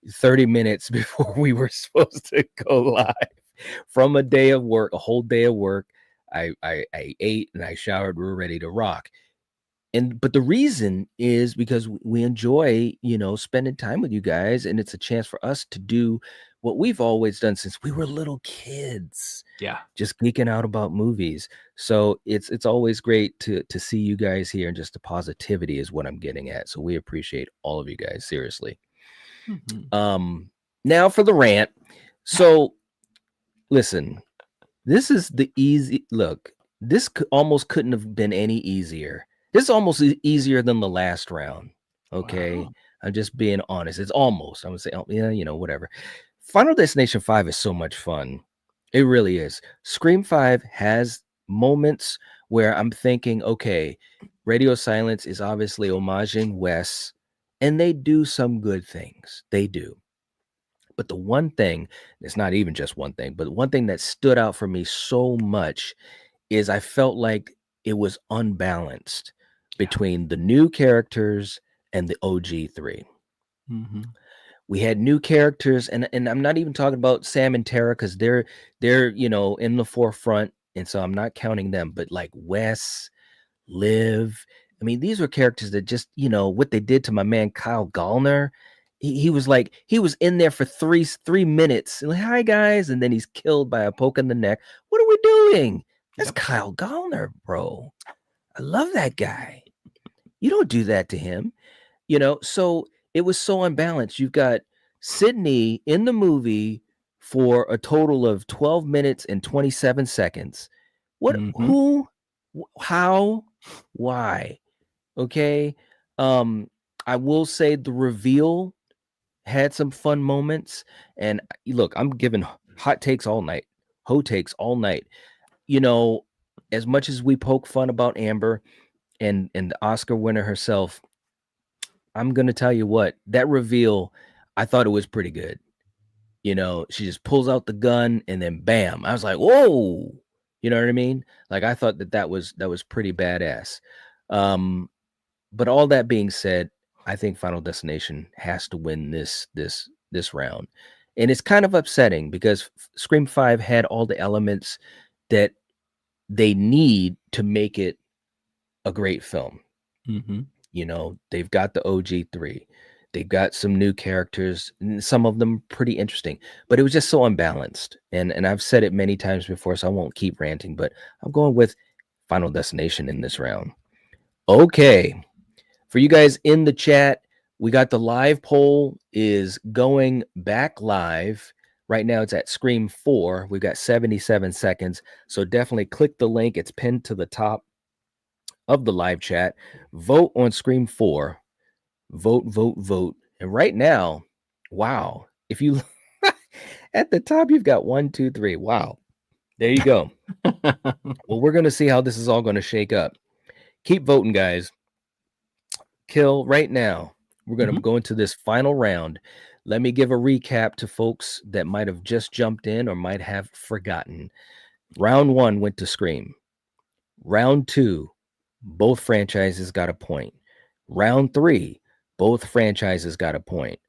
Speaker 1: 30 minutes before we were supposed to go live from a day of work, a whole day of work. I ate and I showered. We're ready to rock. But the reason is because we enjoy, you know, spending time with you guys, and it's a chance for us to do what we've always done since we were little kids.
Speaker 5: Yeah,
Speaker 1: just geeking out about movies. So it's always great to see you guys here, and just the positivity is what I'm getting at. So we appreciate all of you guys, seriously. Now for the rant. So listen, this is the easy look. This almost couldn't have been any easier. This is almost easier than the last round. Okay. Wow. I'm just being honest. It's almost, I'm gonna say, yeah, you know, whatever. Final Destination 5 is so much fun. It really is. Scream 5 has moments where I'm thinking, okay, Radio Silence is obviously homaging Wes, and they do some good things. They do. But the one thing, it's not even just one thing, but one thing that stood out for me so much is I felt like it was unbalanced between the new characters and the OG 3. We had new characters, and I'm not even talking about Sam and Tara, because they're you know, in the forefront, and so I'm not counting them. But like Wes, Liv, I mean, these were characters that just, you know, what they did to my man Kyle Gallner. He was like, he was in there for three minutes. Like, hi guys, and then he's killed by a poke in the neck. What are we doing? That's Kyle Gallner, bro. I love that guy. You don't do that to him, you know. So it was so unbalanced. You've got Sydney in the movie for a total of 12 minutes and 27 seconds. What? Who? How? Why? Okay. I will say the reveal had some fun moments. And look, I'm giving hot takes all night, takes all night. You know, as much as we poke fun about Amber and the Oscar winner herself, I'm gonna tell you what, that reveal, I thought it was pretty good. You know, she just pulls out the gun and then bam. I was like, whoa, you know what I mean? Like, I thought that was pretty badass. But all that being said, I think Final Destination has to win this round. And it's kind of upsetting because Scream 5 had all the elements that they need to make it a great film. You know, they've got the OG 3. They've got some new characters, and some of them pretty interesting, but it was just so unbalanced. And I've said it many times before, so I won't keep ranting, but I'm going with Final Destination in this round. Okay. For you guys in the chat, we got the live poll is going back live. Right now it's at Scream 4. We've got 77 seconds. So definitely click the link. It's pinned to the top of the live chat. Vote on Scream 4. Vote, vote, vote. And right now, wow. If you at the top, you've got 1, 2, 3. Wow. There you go. Well, we're going to see how this is all going to shake up. Keep voting, guys. Kill right now. We're going to go into this final round. Let me give a recap to folks that might have just jumped in or might have forgotten. Round 1 went to Scream. Round 2, both franchises got a point. Round 3, both franchises got a point.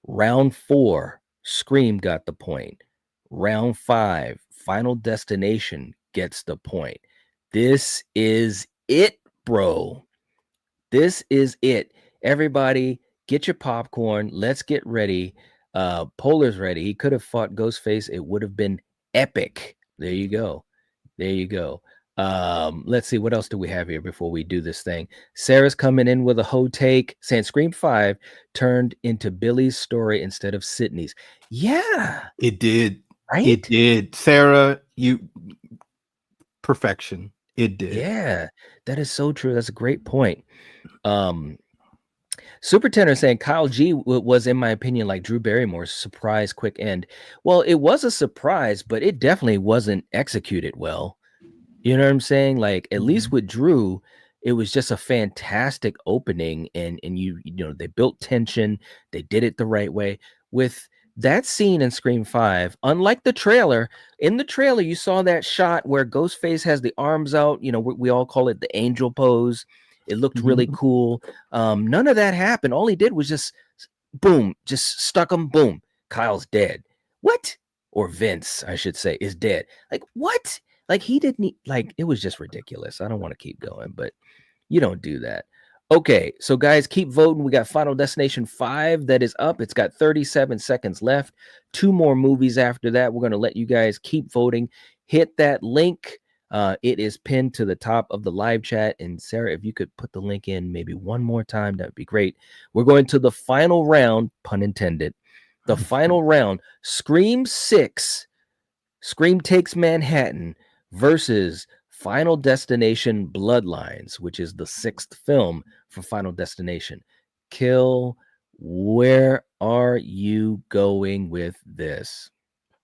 Speaker 1: Round 4, Scream got the point. Round 5, Final Destination gets the point. This is it, bro. This is it. Everybody, get your popcorn. Let's get ready. Polar's ready. He could have fought Ghostface. It would have been epic. There you go. There you go. Let's see. What else do we have here before we do this thing? Sarah's coming in with a whole take saying Scream 5 turned into Billy's story instead of Sydney's. Yeah.
Speaker 5: It did.
Speaker 1: Right?
Speaker 5: It did. Sarah, you perfection. It did.
Speaker 1: Yeah, that is so true. That's a great point. Super Tenor saying Kyle G was, in my opinion, like Drew Barrymore's surprise quick end. Well, it was a surprise, but it definitely wasn't executed well. You know what I'm saying? Like, at least with Drew, it was just a fantastic opening, and you know, they built tension, they did it the right way. With that scene in Scream 5, unlike the trailer, in the trailer, you saw that shot where Ghostface has the arms out. You know, we all call it the angel pose. It looked really cool. None of that happened. All he did was just, boom, just stuck him, boom. Kyle's dead. What? Or Vince, I should say, is dead. Like, what? Like, he didn't, like, it was just ridiculous. I don't want to keep going, but you don't do that. Okay, so guys, keep voting. We got Final Destination 5 that is up. It's got 37 seconds left. 2 more movies after that. We're going to let you guys keep voting. Hit that link. It is pinned to the top of the live chat. And Sarah, if you could put the link in maybe one more time, that would be great. We're going to the final round, pun intended. The final round, Scream 6, Scream Takes Manhattan versus Final Destination Bloodlines, which is the 6th film for Final Destination. Kill, where are you going with this?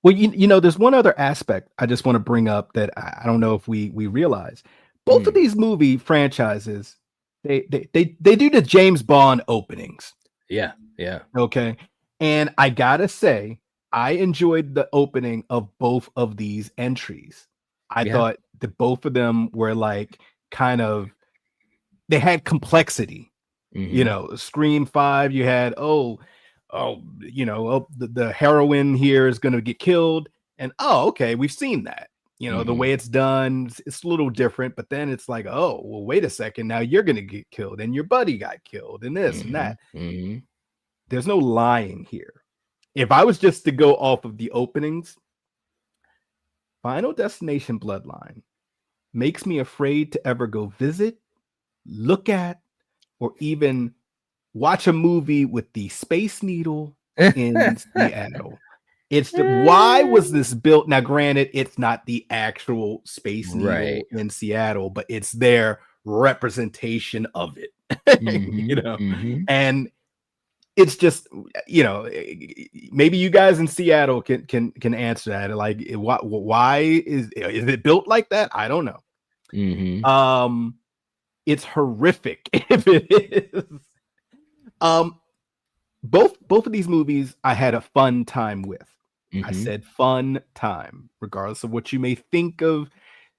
Speaker 5: Well, you know, there's one other aspect I just want to bring up that I don't know if we realize. Both of these movie franchises, they do the James Bond openings.
Speaker 1: Yeah.
Speaker 5: Okay. And I gotta say, I enjoyed the opening of both of these entries. I thought that both of them were like kind of, they had complexity. You know, Scream 5, you had, the heroine here is going to get killed. And, okay, we've seen that. You know, the way it's done, it's a little different. But then it's like, oh, well, wait a second. Now you're going to get killed and your buddy got killed and this and that. There's no lying here. If I was just to go off of the openings, Final Destination Bloodline makes me afraid to ever go visit, look at, or even watch a movie with the Space Needle in Seattle. It's why was this built? Now, granted, it's not the actual Space Needle in Seattle, but it's their representation of it. You know, and it's just, you know, maybe you guys in Seattle can answer that. Like, why is it built like that? I don't know. It's horrific if it is. Both of these movies I had a fun time with. I said fun time, regardless of what you may think of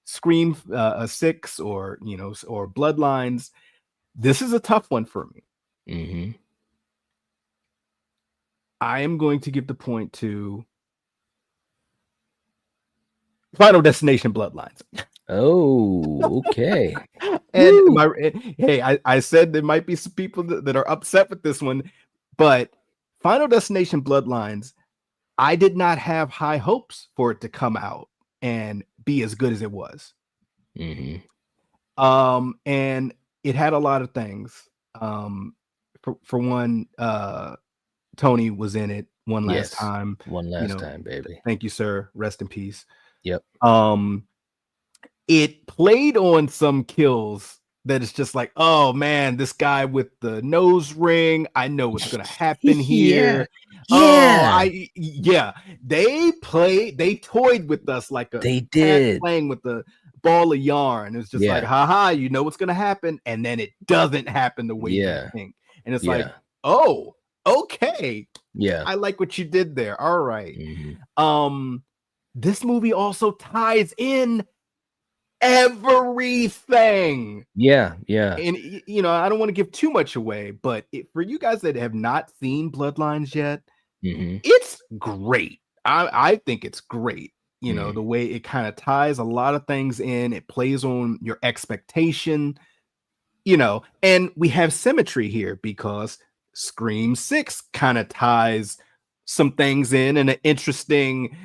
Speaker 5: Scream 6 or, you know, or Bloodlines. This is a tough one for me. I am going to give the point to Final Destination Bloodlines.
Speaker 1: Oh, okay.
Speaker 5: And hey, I said there might be some people that are upset with this one. But Final Destination Bloodlines, I did not have high hopes for it to come out and be as good as it was.
Speaker 1: Mm-hmm.
Speaker 5: And it had a lot of things. For one, Tony was in it one last time.
Speaker 1: One last time, baby.
Speaker 5: Thank you, sir. Rest in peace.
Speaker 1: Yep.
Speaker 5: It played on some kills that is just like, oh man, this guy with the nose ring, I know what's gonna happen here. They toyed with us like a
Speaker 1: they
Speaker 5: cat
Speaker 1: did
Speaker 5: playing with the ball of yarn. It's just like, haha, you know what's gonna happen, and then it doesn't happen the way you think. And it's like, oh, okay.
Speaker 1: Yeah.
Speaker 5: I like what you did there. All right.
Speaker 1: Mm-hmm.
Speaker 5: This movie also ties in everything.
Speaker 1: Yeah.
Speaker 5: And you know, I don't want to give too much away, but for you guys that have not seen Bloodlines yet, it's great. I think it's great. You know, the way it kind of ties a lot of things in, it plays on your expectation, you know, and we have symmetry here because Scream 6 kind of ties some things in an interesting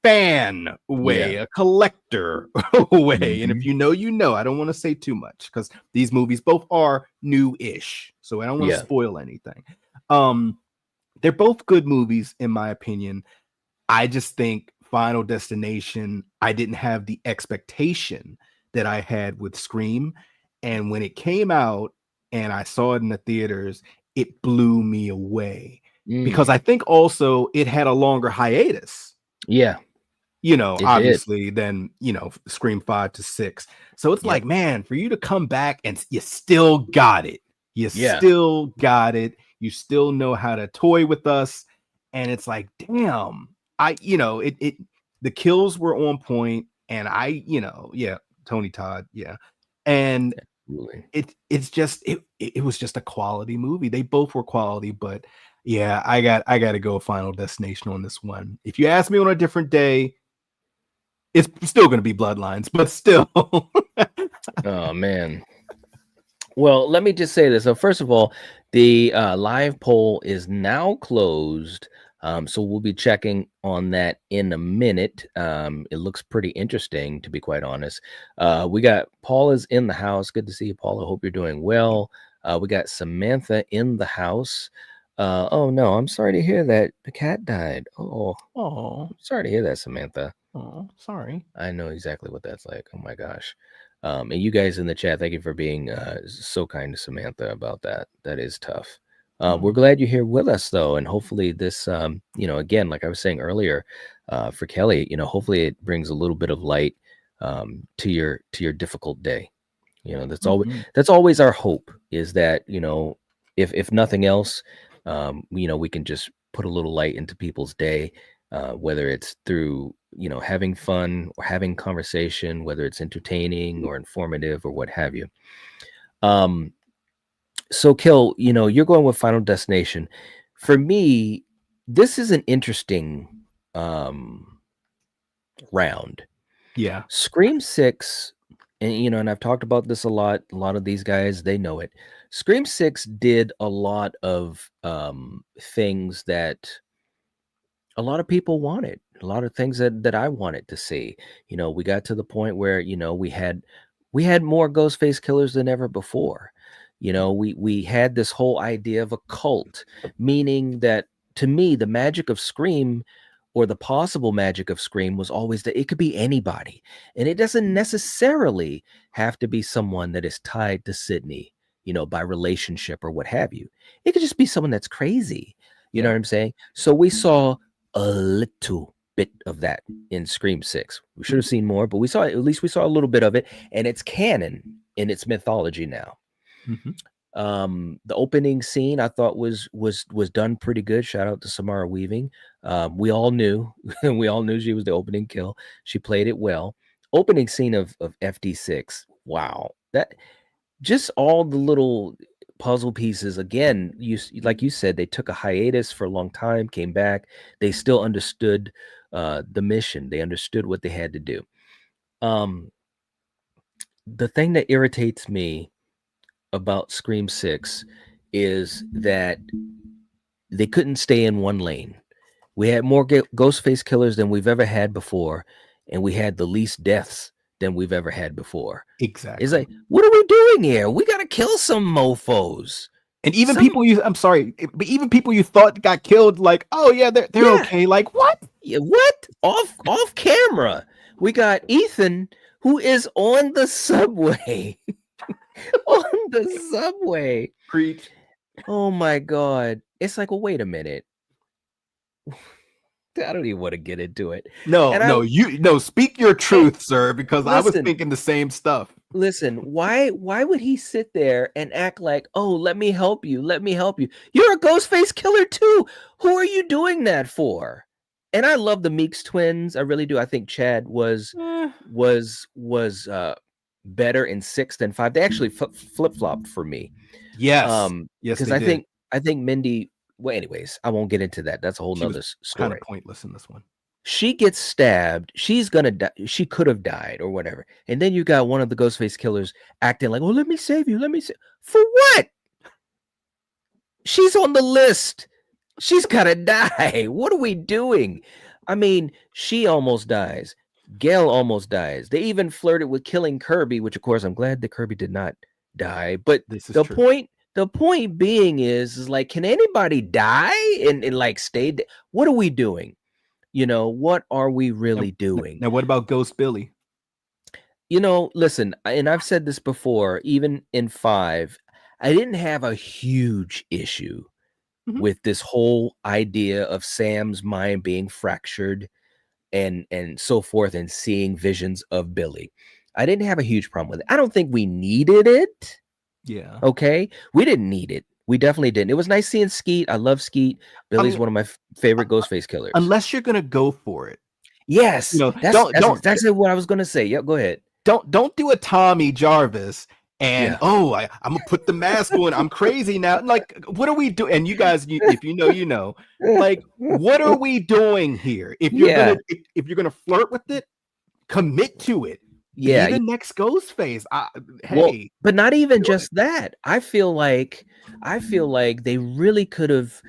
Speaker 5: fan way, a collector way. And if you know, you know. I don't want to say too much because these movies both are new-ish, so I don't want to spoil anything. They're both good movies in my opinion. I just think Final Destination, I didn't have the expectation that I had with Scream, and when it came out and I saw it in the theaters, it blew me away because I think also it had a longer hiatus. You know, obviously, than, you know, Scream 5 to 6. So it's like, man, for you to come back and you still got it. You still got it. You still know how to toy with us. And it's like, damn, you know, the kills were on point, and you know, Tony Todd, and it's just it was just a quality movie. They both were quality, but I got to go Final Destination on this one. If you ask me on a different day, it's still going to be Bloodlines, but still.
Speaker 1: Oh man. Well, let me just say this. So first of all, the live poll is now closed. So we'll be checking on that in a minute. It looks pretty interesting, to be quite honest. We got Paula's in the house. Good to see you, Paula. Hope you're doing well. We got Samantha in the house. Oh no, I'm sorry to hear that the cat died. Oh, sorry to hear that, Samantha.
Speaker 5: Oh, sorry.
Speaker 1: I know exactly what that's like. Oh my gosh. And you guys in the chat, thank you for being so kind to Samantha about that. That is tough. We're glad you're here with us, though, and hopefully this, you know, again, like I was saying earlier, for Kelly, you know, hopefully it brings a little bit of light to your difficult day. You know, that's always our hope, is that, you know, if nothing else, you know, we can just put a little light into people's day, whether it's through, you know, having fun or having conversation, whether it's entertaining or informative or what have you. So Kill, you know, you're going with Final Destination. For me, this is an interesting round. Scream 6, and you know, and I've talked about this a lot of these guys, they know it. Scream 6 did a lot of things that a lot of people wanted, a lot of things that I wanted to see. You know, we got to the point where, you know, we had more Ghostface killers than ever before. You know, we had this whole idea of a cult, meaning that, to me, the magic of Scream, or the possible magic of Scream, was always that it could be anybody. And it doesn't necessarily have to be someone that is tied to Sydney, you know, by relationship or what have you. It could just be someone that's crazy. You know what I'm saying? So we saw a little bit of that in Scream 6. We should have seen more, but we saw a little bit of it, and it's canon in its mythology now. The opening scene I thought was done pretty good. Shout out to Samara Weaving. We all knew she was the opening kill. She played it well. Opening scene of FD6. Wow. That just all the little puzzle pieces. Again, like you said, they took a hiatus for a long time, came back. They still understood the mission. They understood what they had to do. The thing that irritates me about Scream 6 is that they couldn't stay in one lane. We had more Ghostface killers than we've ever had before, and we had the least deaths than we've ever had before.
Speaker 5: Exactly.
Speaker 1: It's like, what are we doing here? We gotta kill some mofos.
Speaker 5: And even people but even people you thought got killed, like, oh yeah, they're okay. Like, what?
Speaker 1: Yeah, what? Off camera. We got Ethan, who is on the subway. On the subway.
Speaker 5: Preach.
Speaker 1: Oh my God. It's like, well, wait a minute. I don't even want to get into it.
Speaker 5: No, speak your truth, sir, because I was thinking the same stuff.
Speaker 1: Listen, why would he sit there and act like, oh, let me help you. You're a Ghostface killer too. Who are you doing that for? And I love the Meeks twins. I really do. I think Chad was better in 6 than 5. They actually flip-flopped for me.
Speaker 5: Yes.
Speaker 1: Because I think Mindy. Well, anyways, I won't get into that. That's a whole nother story.
Speaker 5: Kind of pointless in this one.
Speaker 1: She gets stabbed. She's gonna die. She could have died or whatever. And then you got one of the Ghostface killers acting like, "Oh, let me save you. For what? She's on the list. She's gotta die. What are we doing? I mean, she almost dies. Gail almost dies. They even flirted with killing Kirby, which of course I'm glad that Kirby did not die. But the point being is like, can anybody die and like stay? What are we doing? What are we really doing?
Speaker 5: Now, what about Ghost Billy?
Speaker 1: Listen, and I've said this before, even in 5, I didn't have a huge issue with this whole idea of Sam's mind being fractured and so forth and seeing visions of Billy. I didn't have a huge problem with it. I don't think we needed it.
Speaker 5: Yeah.
Speaker 1: Okay. We didn't need it. We definitely didn't. It was nice seeing Skeet. I love Skeet. Billy's one of my favorite Ghostface killers.
Speaker 5: Unless you're gonna go for it.
Speaker 1: Yes. That's exactly what I was gonna say. Yep. Go ahead.
Speaker 5: Don't do a Tommy Jarvis and I'm gonna put the mask on. I'm crazy now. Like, what are we doing? And you guys, if you know, like, what are we doing here? If you're gonna flirt with it, commit to it.
Speaker 1: Yeah,
Speaker 5: be the next Ghostface. Hey,
Speaker 1: but not even just that. I feel like they really could have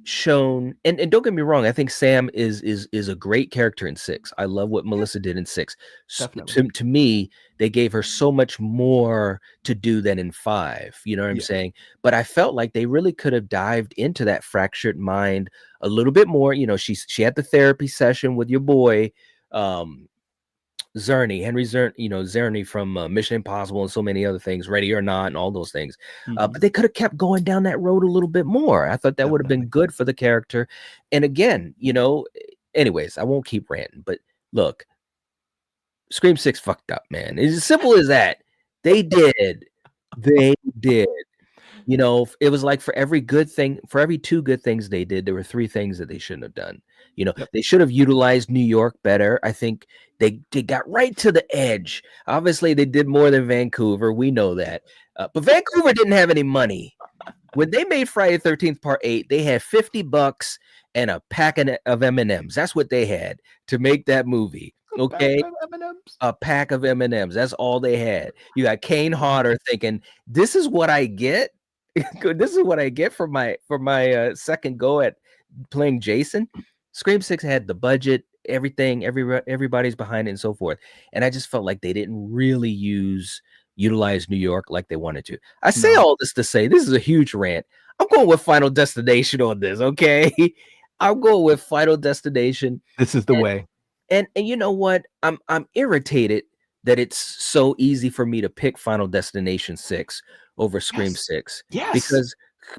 Speaker 1: shown. And don't get me wrong. I think Sam is a great character in 6. I love what Melissa did in 6. To me, they gave her so much more to do than in 5. You know what I'm saying? But I felt like they really could have dived into that fractured mind a little bit more. She had the therapy session with your boy. Henry Czerny from Mission Impossible and so many other things, Ready or Not and all those things. But they could have kept going down that road a little bit more. I thought that would have been good for the character. And again, anyways, I won't keep ranting, but look, Scream 6 fucked up, man. It's as simple as that. They did. It was like for every 2 good things they did, there were 3 things that they shouldn't have done. They should have utilized New York better. I think they got right to the edge. Obviously, they did more than Vancouver. We know that. But Vancouver didn't have any money. When they made Friday the 13th Part 8, they had $50 and a pack of M&Ms. That's what they had to make that movie. Okay, a pack of M&Ms. That's all they had. You got Kane Hodder thinking, "This is what I get. This is what I get for my second go at playing Jason." Scream 6 had the budget, everything, everybody's behind it and so forth. And I just felt like they didn't really utilize New York like they wanted to. I say all this to say this is a huge rant. I'm going with Final Destination on this, okay? I'm going with Final Destination.
Speaker 5: This is the way.
Speaker 1: And you know what? I'm irritated that it's so easy for me to pick Final Destination 6 over Scream 6.
Speaker 5: Yes.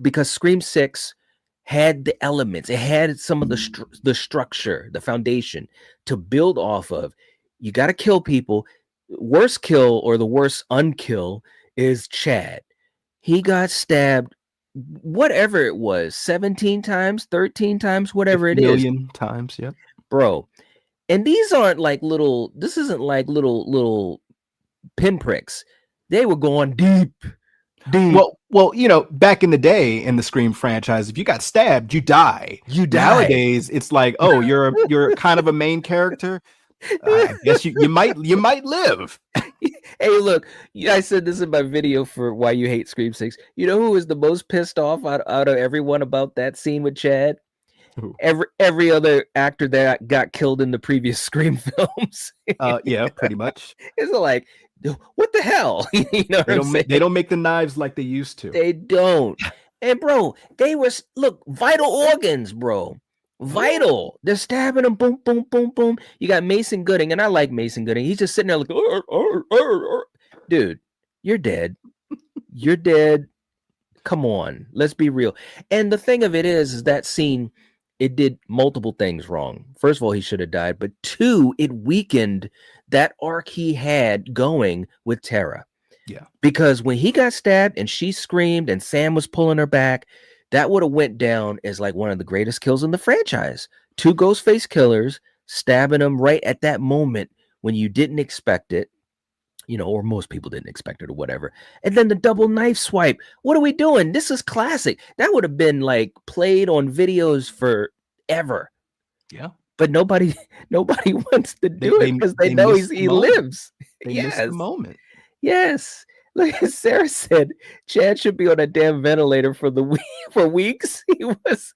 Speaker 1: Because Scream 6 had the elements. It had some of the structure, the foundation to build off of. You got to kill people. Worst kill or the worst unkill is Chad. He got stabbed, whatever it was, 17 times, 13 times, whatever it is.
Speaker 5: Million times, yep.
Speaker 1: Bro. And these aren't like this isn't like little pinpricks. They were going deep.
Speaker 5: Well, back in the day in the Scream franchise, if you got stabbed, you die. Nowadays, it's like, oh, you're kind of a main character. I guess you might live.
Speaker 1: Hey, look, I said this in my video for Why You Hate Scream 6. You know who was the most pissed off out of everyone about that scene with Chad?
Speaker 5: Who?
Speaker 1: Every other actor that got killed in the previous Scream films.
Speaker 5: Yeah, pretty much.
Speaker 1: It's like, what the hell? You know what I'm saying?
Speaker 5: They don't make the knives like they used to.
Speaker 1: They don't. And bro, they were vital organs, bro. Vital. They're stabbing them. Boom, boom, boom, boom. You got Mason Gooding, and I like Mason Gooding. He's just sitting there like, dude, you're dead. You're dead. Come on, let's be real. And the thing of it is that scene, it did multiple things wrong. First of all, he should have died, but two, it weakened that arc he had going with Tara.
Speaker 5: Yeah,
Speaker 1: because when he got stabbed and she screamed and Sam was pulling her back, that would have went down as like one of the greatest kills in the franchise. Two Ghostface killers stabbing him right at that moment when you didn't expect it, you know, or most people didn't expect it or whatever. And then the double knife swipe. What are we doing? This is classic. That would have been like played on videos forever.
Speaker 5: Yeah.
Speaker 1: But nobody wants to do it because they know he lives.
Speaker 5: They missed the moment.
Speaker 1: Yes. Like Sarah said, Chad should be on a damn ventilator for weeks. He was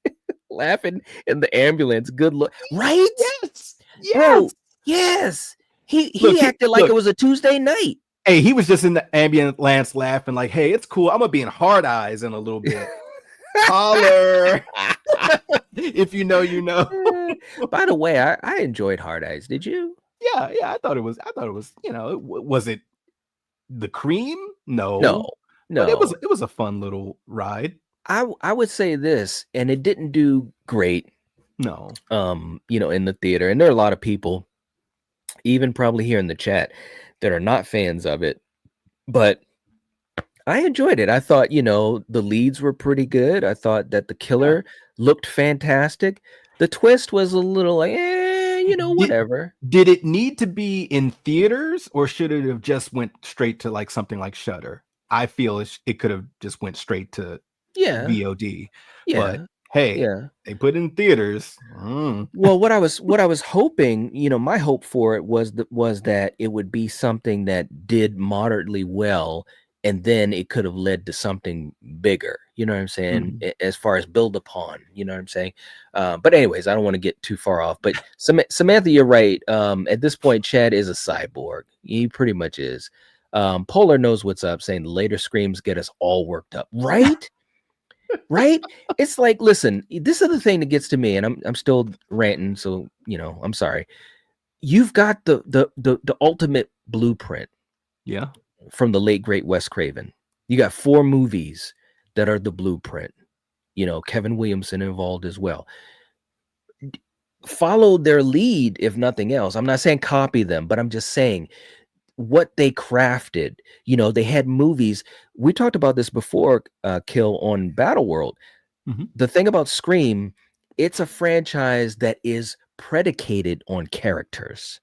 Speaker 1: laughing in the ambulance. Good look. Right?
Speaker 5: Yes.
Speaker 1: Bro, yes. He acted like it was a Tuesday night.
Speaker 5: Hey, he was just in the ambulance laughing like, hey, it's cool. I'm gonna be in Hard Eyes in a little bit. Holler. If you know, you know.
Speaker 1: By the way, I enjoyed Hard Eyes. Did you?
Speaker 5: Yeah, I thought it was, you know, was it the cream? No. But it was a fun little ride.
Speaker 1: I would say this, and it didn't do great.
Speaker 5: No.
Speaker 1: You know, in the theater, and there are a lot of people, even probably here in the chat, that are not fans of it, but I enjoyed it. I thought, you know, the leads were pretty good. I thought that the killer looked fantastic. The twist was a little like, you know, whatever.
Speaker 5: Did it need to be in theaters, or should it have just went straight to like something like Shudder? I feel it could have just went straight to VOD.
Speaker 1: Yeah.
Speaker 5: But hey, they put in theaters.
Speaker 1: Well, what I was hoping, you know, my hope for it was that it would be something that did moderately well, and then it could have led to something bigger. You know what I'm saying? As far as build upon, you know what I'm saying? But anyways, I don't want to get too far off. But Samantha, you're right. At this point, Chad is a cyborg. He pretty much is. Polar knows what's up, saying the later screams get us all worked up. Right? Right? It's like, listen, this is the thing that gets to me, and I'm still ranting, so you know, I'm sorry. You've got the ultimate blueprint.
Speaker 5: Yeah.
Speaker 1: From the late great Wes Craven. You got 4 movies that are the blueprint. You know, Kevin Williamson involved as well. Follow their lead, if nothing else. I'm not saying copy them, but I'm just saying what they crafted. You know, they had movies. We talked about this before, Kill, on Battle World. The thing about Scream, it's a franchise that is predicated on characters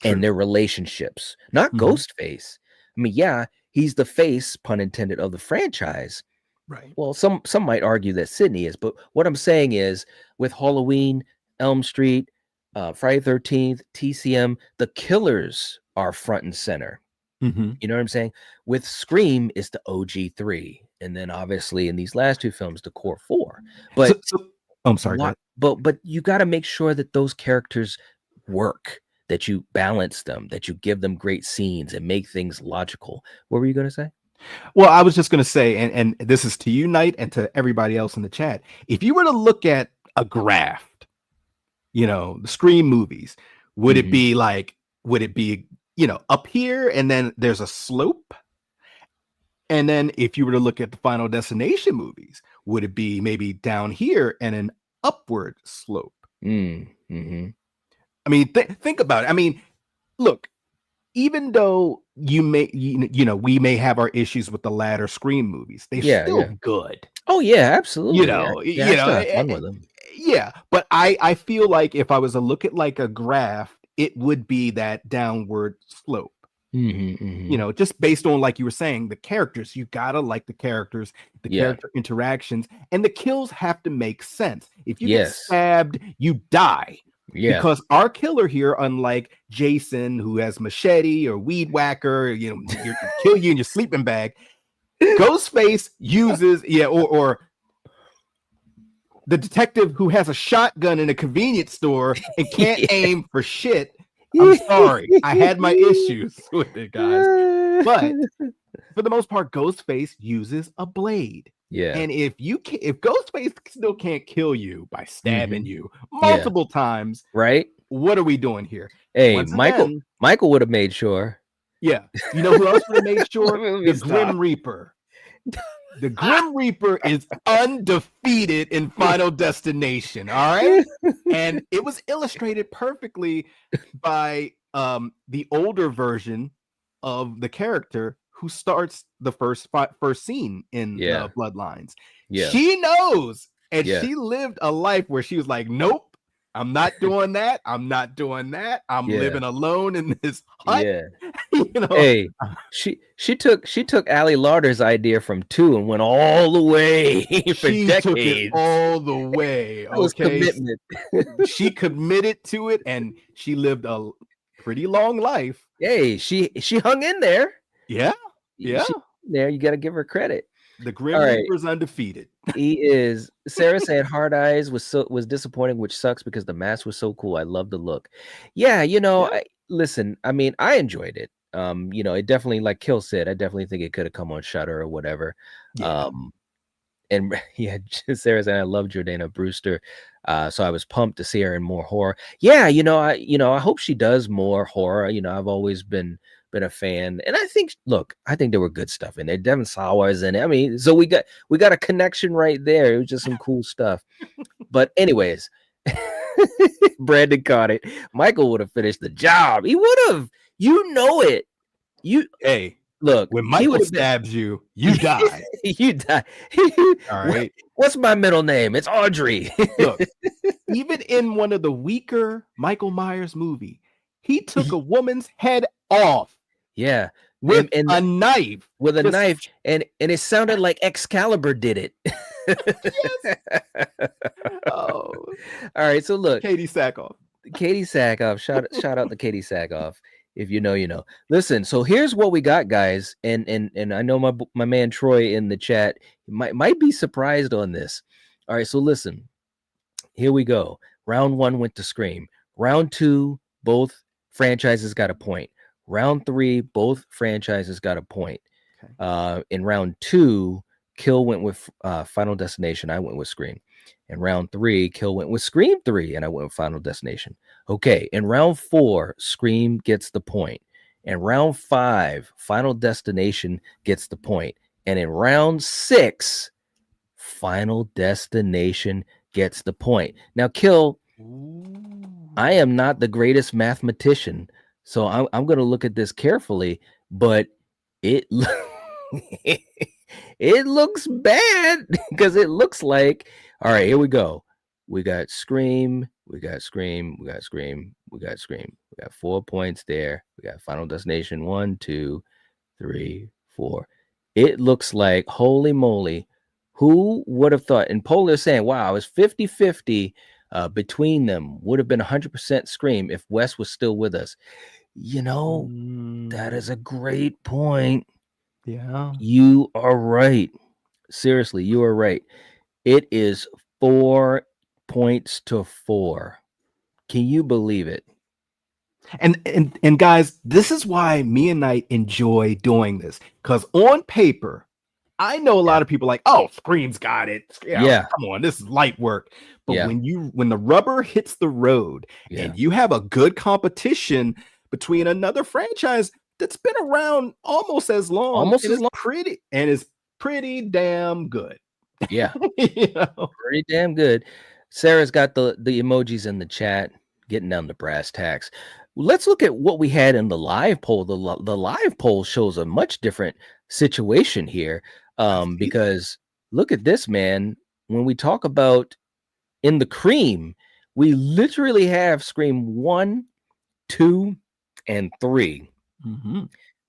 Speaker 1: and their relationships, not Ghostface. I mean, yeah, he's the face, pun intended, of the franchise.
Speaker 5: Right.
Speaker 1: Well, some might argue that Sydney is, but what I'm saying is, with Halloween, Elm Street, Friday 13th, TCM, the killers are front and center. You know what I'm saying? With Scream, it's the OG3, and then obviously in these last 2 films, the core 4. But
Speaker 5: I'm sorry.
Speaker 1: But you got to make sure that those characters work, that you balance them, that you give them great scenes and make things logical. What were you going to say?
Speaker 5: Well, I was just going to say, and this is to you, Knight, and to everybody else in the chat. If you were to look at a graph, you know, the Scream movies, would it be, you know, up here and then there's a slope? And then if you were to look at the Final Destination movies, would it be maybe down here and an upward slope? I mean, think about it. I mean, look, even though we may have our issues with the latter Scream movies, they're still good.
Speaker 1: Oh yeah, absolutely.
Speaker 5: You know,
Speaker 1: fun with them.
Speaker 5: Yeah, but I feel like if I was to look at like a graph, it would be that downward slope. You know, just based on, like you were saying, the characters. You gotta like the characters, the character interactions, and the kills have to make sense. If you get stabbed, you die.
Speaker 1: Yeah.
Speaker 5: Because our killer here, unlike Jason, who has machete or weed whacker, kill you in your sleeping bag, Ghostface uses, or the detective who has a shotgun in a convenience store and can't aim for shit. I'm sorry. I had my issues with it, guys. But for the most part, Ghostface uses a blade.
Speaker 1: Yeah.
Speaker 5: And if Ghostface still can't kill you by stabbing you multiple times,
Speaker 1: right?
Speaker 5: What are we doing here?
Speaker 1: Hey,
Speaker 5: Once
Speaker 1: Michael
Speaker 5: again,
Speaker 1: would have made sure.
Speaker 5: Yeah. You know who else would have made sure? The Grim Reaper. The Grim Reaper is undefeated in Final Destination. All right. And it was illustrated perfectly by the older version of the character who starts the first scene in Bloodlines.
Speaker 1: Yeah.
Speaker 5: She knows, and she lived a life where she was like, nope, I'm not doing that. I'm not doing that. I'm living alone in this hut.
Speaker 1: Yeah.
Speaker 5: Hey,
Speaker 1: she took Ali Larder's idea from 2 and went all the way for decades.
Speaker 5: Took it all the way.
Speaker 1: That was commitment.
Speaker 5: She committed to it, and she lived a pretty long life.
Speaker 1: Hey, she hung in there.
Speaker 5: Yeah.
Speaker 1: There, you got to give her credit.
Speaker 5: The Grim Reaper's undefeated.
Speaker 1: He is. Sarah said Hard Eyes was disappointing, which sucks because the mask was so cool. I love the look. Yeah, listen, I mean, I enjoyed it. It definitely, like Kill said, I definitely think it could have come on Shudder or whatever.
Speaker 5: Yeah.
Speaker 1: And Sarah said I love Jordana Brewster. So I was pumped to see her in more horror. Yeah, I hope she does more horror. I've always been a fan, and I think there were good stuff in there. Devin Sawa's in it. I mean, so we got a connection right there. It was just some cool stuff. But anyways, Brandon caught it. Michael would have finished the job. He would have. It. Look,
Speaker 5: when Michael stabs you, you die.
Speaker 1: You die.
Speaker 5: All right.
Speaker 1: What's my middle name? It's Audrey.
Speaker 5: Look, even in one of the weaker Michael Myers movie, he took a woman's head off.
Speaker 1: Yeah,
Speaker 5: with a knife.
Speaker 1: With a knife, and it sounded like Excalibur did it.
Speaker 5: Oh,
Speaker 1: all right. So look,
Speaker 5: Katie Sackhoff.
Speaker 1: Shout out to Katie Sackhoff. If you know, you know. Listen, so here's what we got, guys, and I know my man Troy in the chat might be surprised on this. All right, so listen. Here we go. Round 1 went to Scream. Round 2, both franchises got a point. Round 3, both franchises got a point. Okay. In round 2, Kill went with Final Destination. I went with Scream. In round 3, Kill went with Scream 3, and I went with Final Destination. Okay, in round 4, Scream gets the point. In round 5, Final Destination gets the point. And in round 6, Final Destination gets the point. Now, Kill, I am not the greatest mathematician, so I'm going to look at this carefully, but it it looks bad because it looks like, all right, here we go. We got Scream, we got Scream, we got Scream, we got Scream. We got 4 points there. We got Final Destination 1, 2, 3, 4. It looks like, holy moly, who would have thought? And Polar saying, wow, it was 50-50 between them. Would have been 100% Scream if Wes was still with us. That is a great point.
Speaker 5: Yeah.
Speaker 1: You are right. Seriously, you are right. It is 4 points to 4. Can you believe it?
Speaker 5: And guys, this is why me and Knight enjoy doing this, because on paper, I know a lot of people like, oh, Scream's got it. Yeah, come on, this is light work. But when the rubber hits the road and you have a good competition between another franchise that's been around almost as long, is pretty damn good.
Speaker 1: Yeah, pretty damn good. Sarah's got the emojis in the chat, getting down to brass tacks. Let's look at what we had in the live poll. The live poll shows a much different situation here, because look at this, man. When we talk about in the cream, we literally have Scream 1, 2, and 3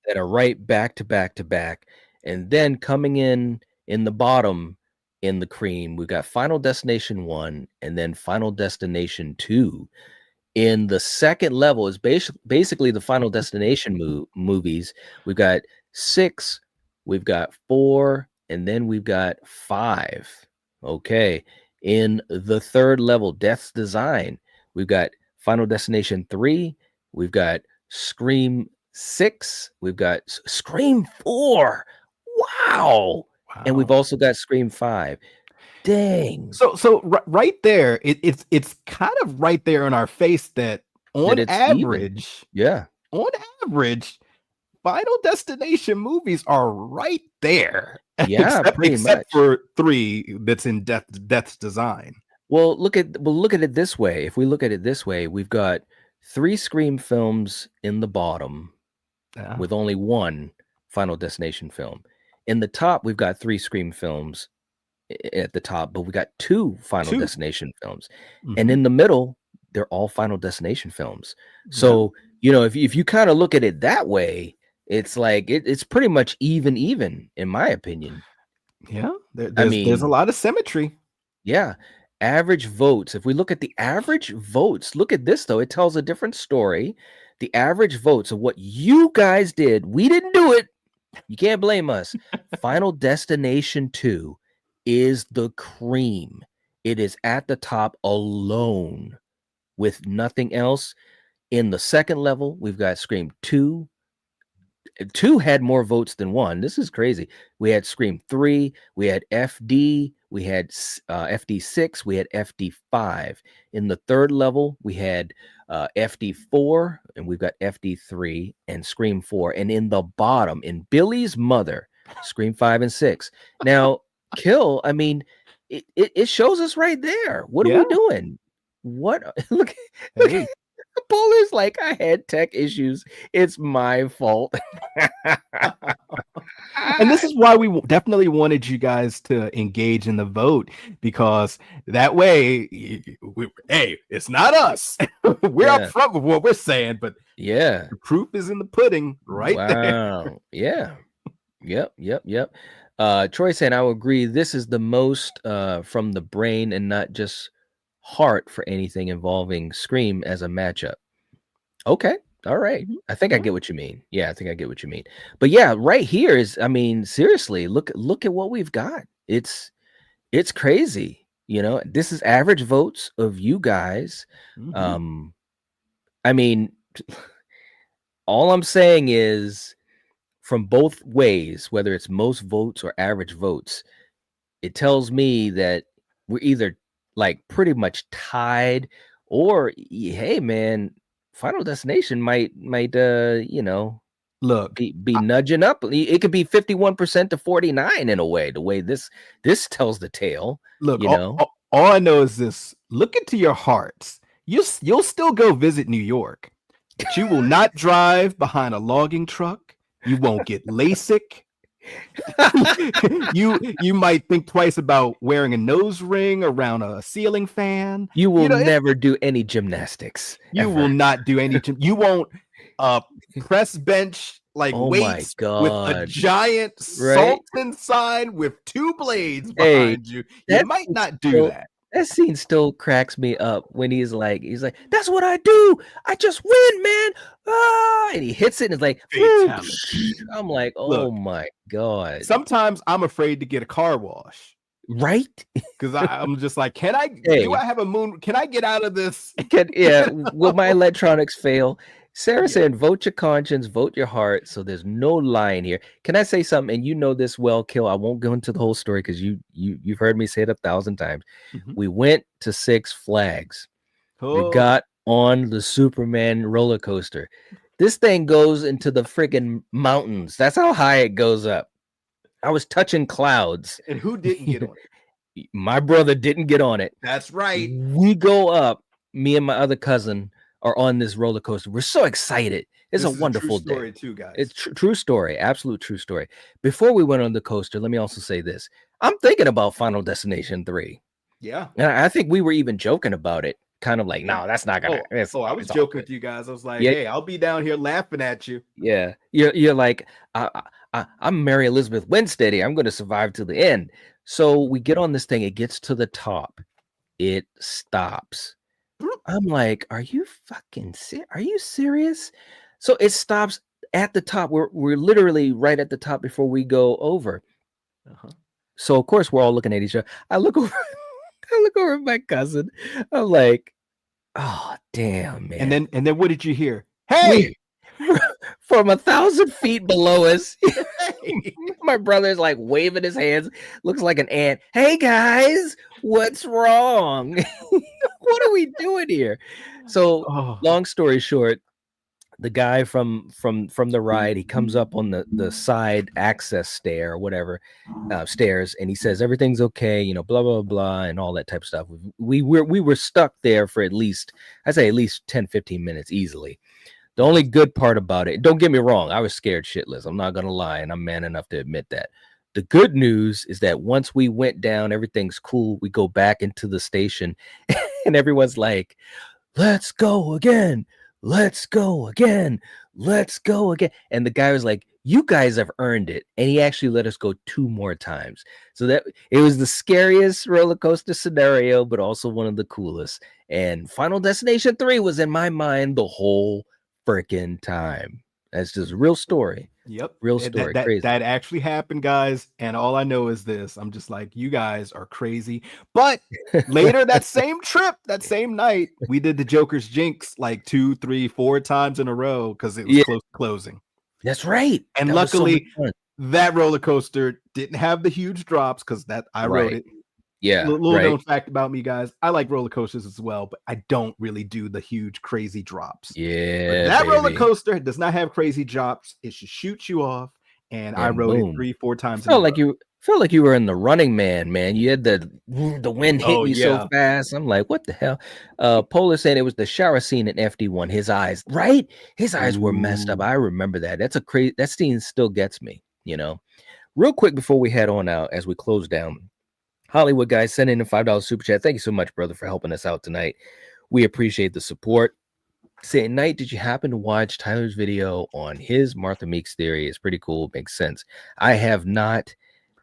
Speaker 1: that are right back to back to back. And then coming in the bottom in the cream, we got Final Destination 1 and then Final Destination 2. In the second level is basically the Final Destination movies. We've got 6, we've got 4, and then we've got 5. Okay. In the third level, Death's Design, we've got Final Destination 3, we've got Scream 6, we've got Scream 4. Wow. And we've also got Scream 5. Dang.
Speaker 5: So right there, it's kind of right there in our face that on average, on average, Final Destination movies are right there.
Speaker 1: Yeah,
Speaker 5: except for 3 that's in Death's Design.
Speaker 1: Well, look at it this way. If we look at it this way, we've got 3 Scream films in the bottom with only 1 Final Destination film. In the top, we've got 3 Scream films at the top, but we got 2 Final Destination films. And in the middle, they're all Final Destination films. So, if you kind of look at it that way, it's like it's pretty much even in my opinion.
Speaker 5: Yeah, there's a lot of symmetry.
Speaker 1: Yeah. Average votes. If we look at the average votes, look at this though. It tells a different story. The average votes of what you guys did, we didn't do it. You can't blame us. Final Destination 2 is the cream. It is at the top alone with nothing else. In the second level, we've got Scream 2. 2 had more votes than 1. This is crazy. We had Scream 3, we had FD, we had FD6, we had FD5. In the third level, we had FD4, and we've got FD3 and Scream 4. And in the bottom, in Billy's mother, Scream 5 and 6. Now, Kill, I mean, it shows us right there. What are we doing? What? Look at Paul is like, I had tech issues. It's my fault.
Speaker 5: And this is why we definitely wanted you guys to engage in the vote, because that way, hey, it's not us. We're up front with what we're saying, but the proof is in the pudding right there.
Speaker 1: Yeah. Yep. Troy saying, I will agree. This is the most from the brain and not just heart for anything involving Scream as a matchup. Okay. All right. I think I get what you mean. Yeah, I think I get what you mean. But yeah, right here is, I mean, seriously, look at what we've got. It's crazy. This is average votes of you guys. I mean, all I'm saying is from both ways, whether it's most votes or average votes, it tells me that we're either like pretty much tied, or hey man, Final Destination might
Speaker 5: look,
Speaker 1: be nudging up. It could be 51% to 49 in a way, the way this tells the tale.
Speaker 5: Look, all I know is this: look into your hearts. You'll still go visit New York, but you will not drive behind a logging truck. You won't get LASIK. you might think twice about wearing a nose ring around a ceiling fan.
Speaker 1: You will never do any gymnastics.
Speaker 5: You will not do any you won't press bench like weights with a giant Sultan sign with 2 blades behind you. You might not do that.
Speaker 1: That scene still cracks me up when he's like, that's what I do. I just win, man. And he hits it and it's like, I'm like, oh my God.
Speaker 5: Sometimes I'm afraid to get a car wash.
Speaker 1: Right?
Speaker 5: Because I'm just like, do I have a moon? Can I get out of this?
Speaker 1: Will my electronics fail? Sarah saying, vote your conscience, vote your heart. So there's no lying here. Can I say something? And you know this well, Kill. I won't go into the whole story because you've heard me say it 1,000 times. We went to Six Flags. We got on the Superman roller coaster. This thing goes into the freaking mountains. That's how high it goes up. I was touching clouds.
Speaker 5: And who didn't get on it?
Speaker 1: My brother didn't get on it.
Speaker 5: That's right.
Speaker 1: We go up. Me and my other cousin are on this roller coaster. We're so excited. It's a wonderful day.
Speaker 5: Story too, guys.
Speaker 1: It's true story. Absolute true story. Before we went on the coaster, let me also say this. I'm thinking about Final Destination 3.
Speaker 5: Yeah.
Speaker 1: And I think we were even joking about it. Kind of like, no, that's not gonna.
Speaker 5: I was joking with you guys. I was like, hey, I'll be down here laughing at you.
Speaker 1: Yeah. You're like, I'm Mary Elizabeth Winstead. I'm going to survive to the end. So we get on this thing. It gets to the top. It stops. I'm like, are you are you serious? So it stops at the top. We're literally right at the top before we go over.
Speaker 5: Uh-huh.
Speaker 1: So of course we're all looking at each other. I look over, I look over at my cousin. I'm like, oh damn, man.
Speaker 5: And then what did you hear? Hey,
Speaker 1: We from 1,000 feet below us. My brother's like waving his hands, looks like an ant. Hey guys, what's wrong? What are we doing here? So,
Speaker 5: oh,
Speaker 1: long story short, the guy from the ride, he comes up on the side access stair or whatever, stairs, and he says everything's okay, you know, blah blah blah, and all that type of stuff. We were stuck there for at least 10-15 minutes easily. The only good part about it, don't get me wrong, I was scared shitless. I'm not gonna lie, and I'm man enough to admit that. The good news is that once we went down, everything's cool. We go back into the station, and everyone's like, "Let's go again, let's go again, let's go again." And the guy was like, "You guys have earned it," and he actually let us go 2 more times. So that it was the scariest roller coaster scenario, but also one of the coolest. And Final Destination 3 was in my mind the whole freaking time. That's just a real story.
Speaker 5: yep.
Speaker 1: Real story. Crazy.
Speaker 5: That actually happened, guys. And all I know is this. I'm just like, you guys are crazy. But later that same trip, that same night, we did the Joker's Jinx like 2, 3, 4 times in a row because it was close to closing.
Speaker 1: That's right.
Speaker 5: And
Speaker 1: that
Speaker 5: luckily, that roller coaster didn't have the huge drops because I wrote it.
Speaker 1: Yeah.
Speaker 5: Little known fact about me, guys. I like roller coasters as well, but I don't really do the huge crazy drops.
Speaker 1: Yeah.
Speaker 5: But that roller coaster does not have crazy drops. It should shoot you off. And I rode it 3-4 times.
Speaker 1: Felt like you were in the Running Man, man. You had the wind hitting you so fast. I'm like, what the hell? Polar saying it was the shower scene in FD1. His eyes, right? His eyes were messed up. I remember that. That's a crazy. That scene still gets me. You know. Real quick before we head on out, as we close down. Hollywood guys, send in a $5 super chat. Thank you so much, brother, for helping us out tonight. We appreciate the support. Say, Night, did you happen to watch Tyler's video on his Martha Meeks theory? It's pretty cool. Makes sense. I have not.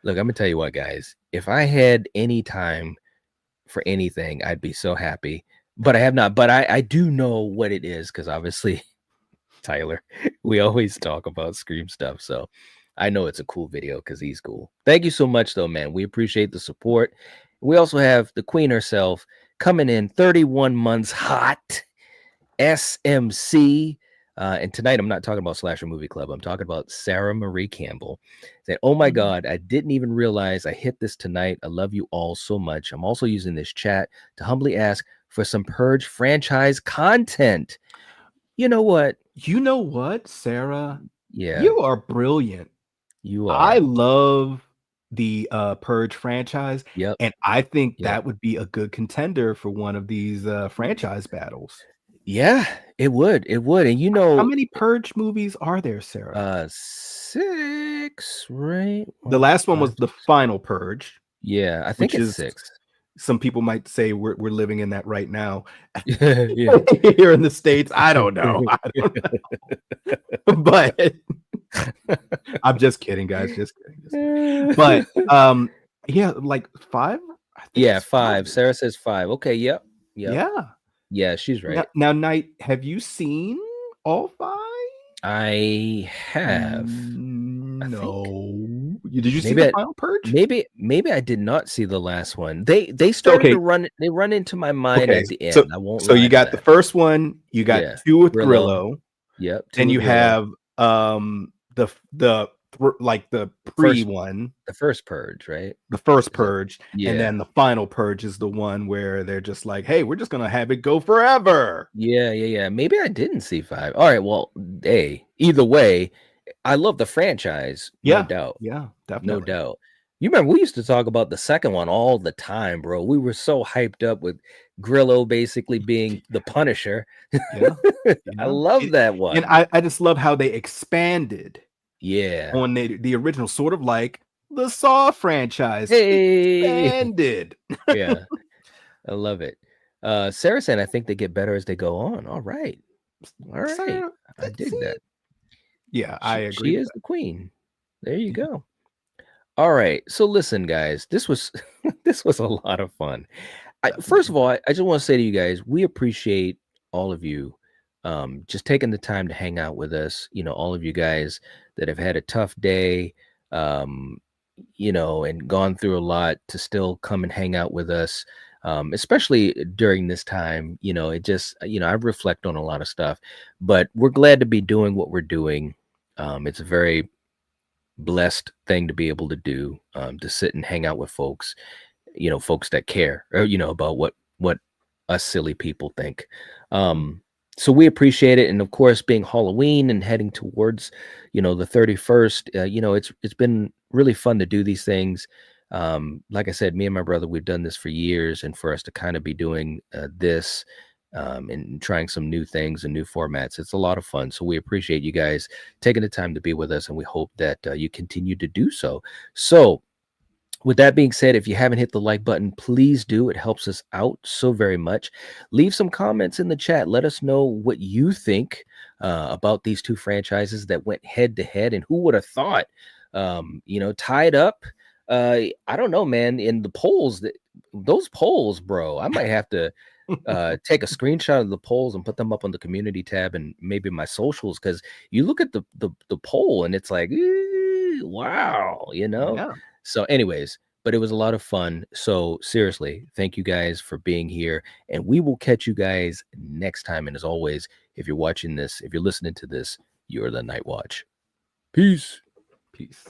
Speaker 1: Look, I'm going to tell you what, guys. If I had any time for anything, I'd be so happy. But I have not. But I do know what it is because obviously, Tyler, we always talk about Scream stuff. So I know it's a cool video because he's cool. Thank you so much, though, man. We appreciate the support. We also have the queen herself coming in 31 months hot, SMC. And tonight, I'm not talking about Slasher Movie Club. I'm talking about Sarah Marie Campbell. Said, oh, my God, I didn't even realize I hit this tonight. I love you all so much. I'm also using this chat to humbly ask for some Purge franchise content. You know what?
Speaker 5: Sarah?
Speaker 1: Yeah.
Speaker 5: You are brilliant.
Speaker 1: You are.
Speaker 5: I love the Purge franchise.
Speaker 1: Yep.
Speaker 5: And I think that would be a good contender for one of these franchise battles.
Speaker 1: Yeah, it would. It would. And you know,
Speaker 5: how many Purge movies are there, Sarah?
Speaker 1: 6, right?
Speaker 5: The last one was the final Purge.
Speaker 1: Yeah, I think it's 6.
Speaker 5: Some people might say we're living in that right now.
Speaker 1: Yeah.
Speaker 5: Here in the States. I don't know. But I'm just kidding, guys. Just kidding. But yeah, like 5.
Speaker 1: Yeah, 5. Sarah says 5. Okay. Yep. Yeah, she's right.
Speaker 5: Now, Knight, have you seen all 5?
Speaker 1: I have.
Speaker 5: No. Did you see the final Purge?
Speaker 1: Maybe I did not see the last one. They started to run. They run into my mind at the end. I won't.
Speaker 5: So you got the first one. You got 2 with Grillo.
Speaker 1: Yep.
Speaker 5: Then you have the pre one,
Speaker 1: the first Purge, right?
Speaker 5: The first Purge, and then the final Purge is the one where they're just like, "Hey, we're just gonna have it go forever."
Speaker 1: Yeah. Maybe I didn't see 5. All right, well, hey, either way, I love the franchise, no doubt.
Speaker 5: Yeah, definitely,
Speaker 1: no doubt. You remember we used to talk about the second one all the time, bro. We were so hyped up with Grillo basically being the Punisher. Yeah. I love that one,
Speaker 5: and I just love how they expanded.
Speaker 1: Yeah,
Speaker 5: on the original, sort of like the Saw franchise. Expanded.
Speaker 1: Yeah, I love it. Sarah said, I think they get better as they go on. All right. Sarah, I dig that.
Speaker 5: Yeah, I agree.
Speaker 1: She is the queen. There you go. All right. So listen, guys, this was a lot of fun. First of all, I just want to say to you guys, we appreciate all of you just taking the time to hang out with us. All of you guys that have had a tough day, um, and gone through a lot to still come and hang out with us. Especially during this time, it just, I reflect on a lot of stuff, but we're glad to be doing what we're doing. It's a very blessed thing to be able to do, to sit and hang out with folks, folks that care, or, about what us silly people think. So we appreciate it. And of course, being Halloween and heading towards, the 31st, it's been really fun to do these things. Like I said, me and my brother, we've done this for years, and for us to kind of be doing this, and trying some new things and new formats, it's a lot of fun. So we appreciate you guys taking the time to be with us, and we hope that you continue to do so. So with that being said, if you haven't hit the like button, please do. It helps us out so very much. Leave some comments in the chat. Let us know what you think about these two franchises that went head to head, and who would have thought, tied up. I don't know, man. In the polls, those polls, bro, I might have to take a screenshot of the polls and put them up on the community tab and maybe my socials, because you look at the poll and it's like, wow,
Speaker 5: Yeah.
Speaker 1: So anyways, but it was a lot of fun. So seriously, thank you guys for being here, and we will catch you guys next time. And as always, if you're watching this, if you're listening to this, you're the Night Watch. Peace.
Speaker 5: Peace.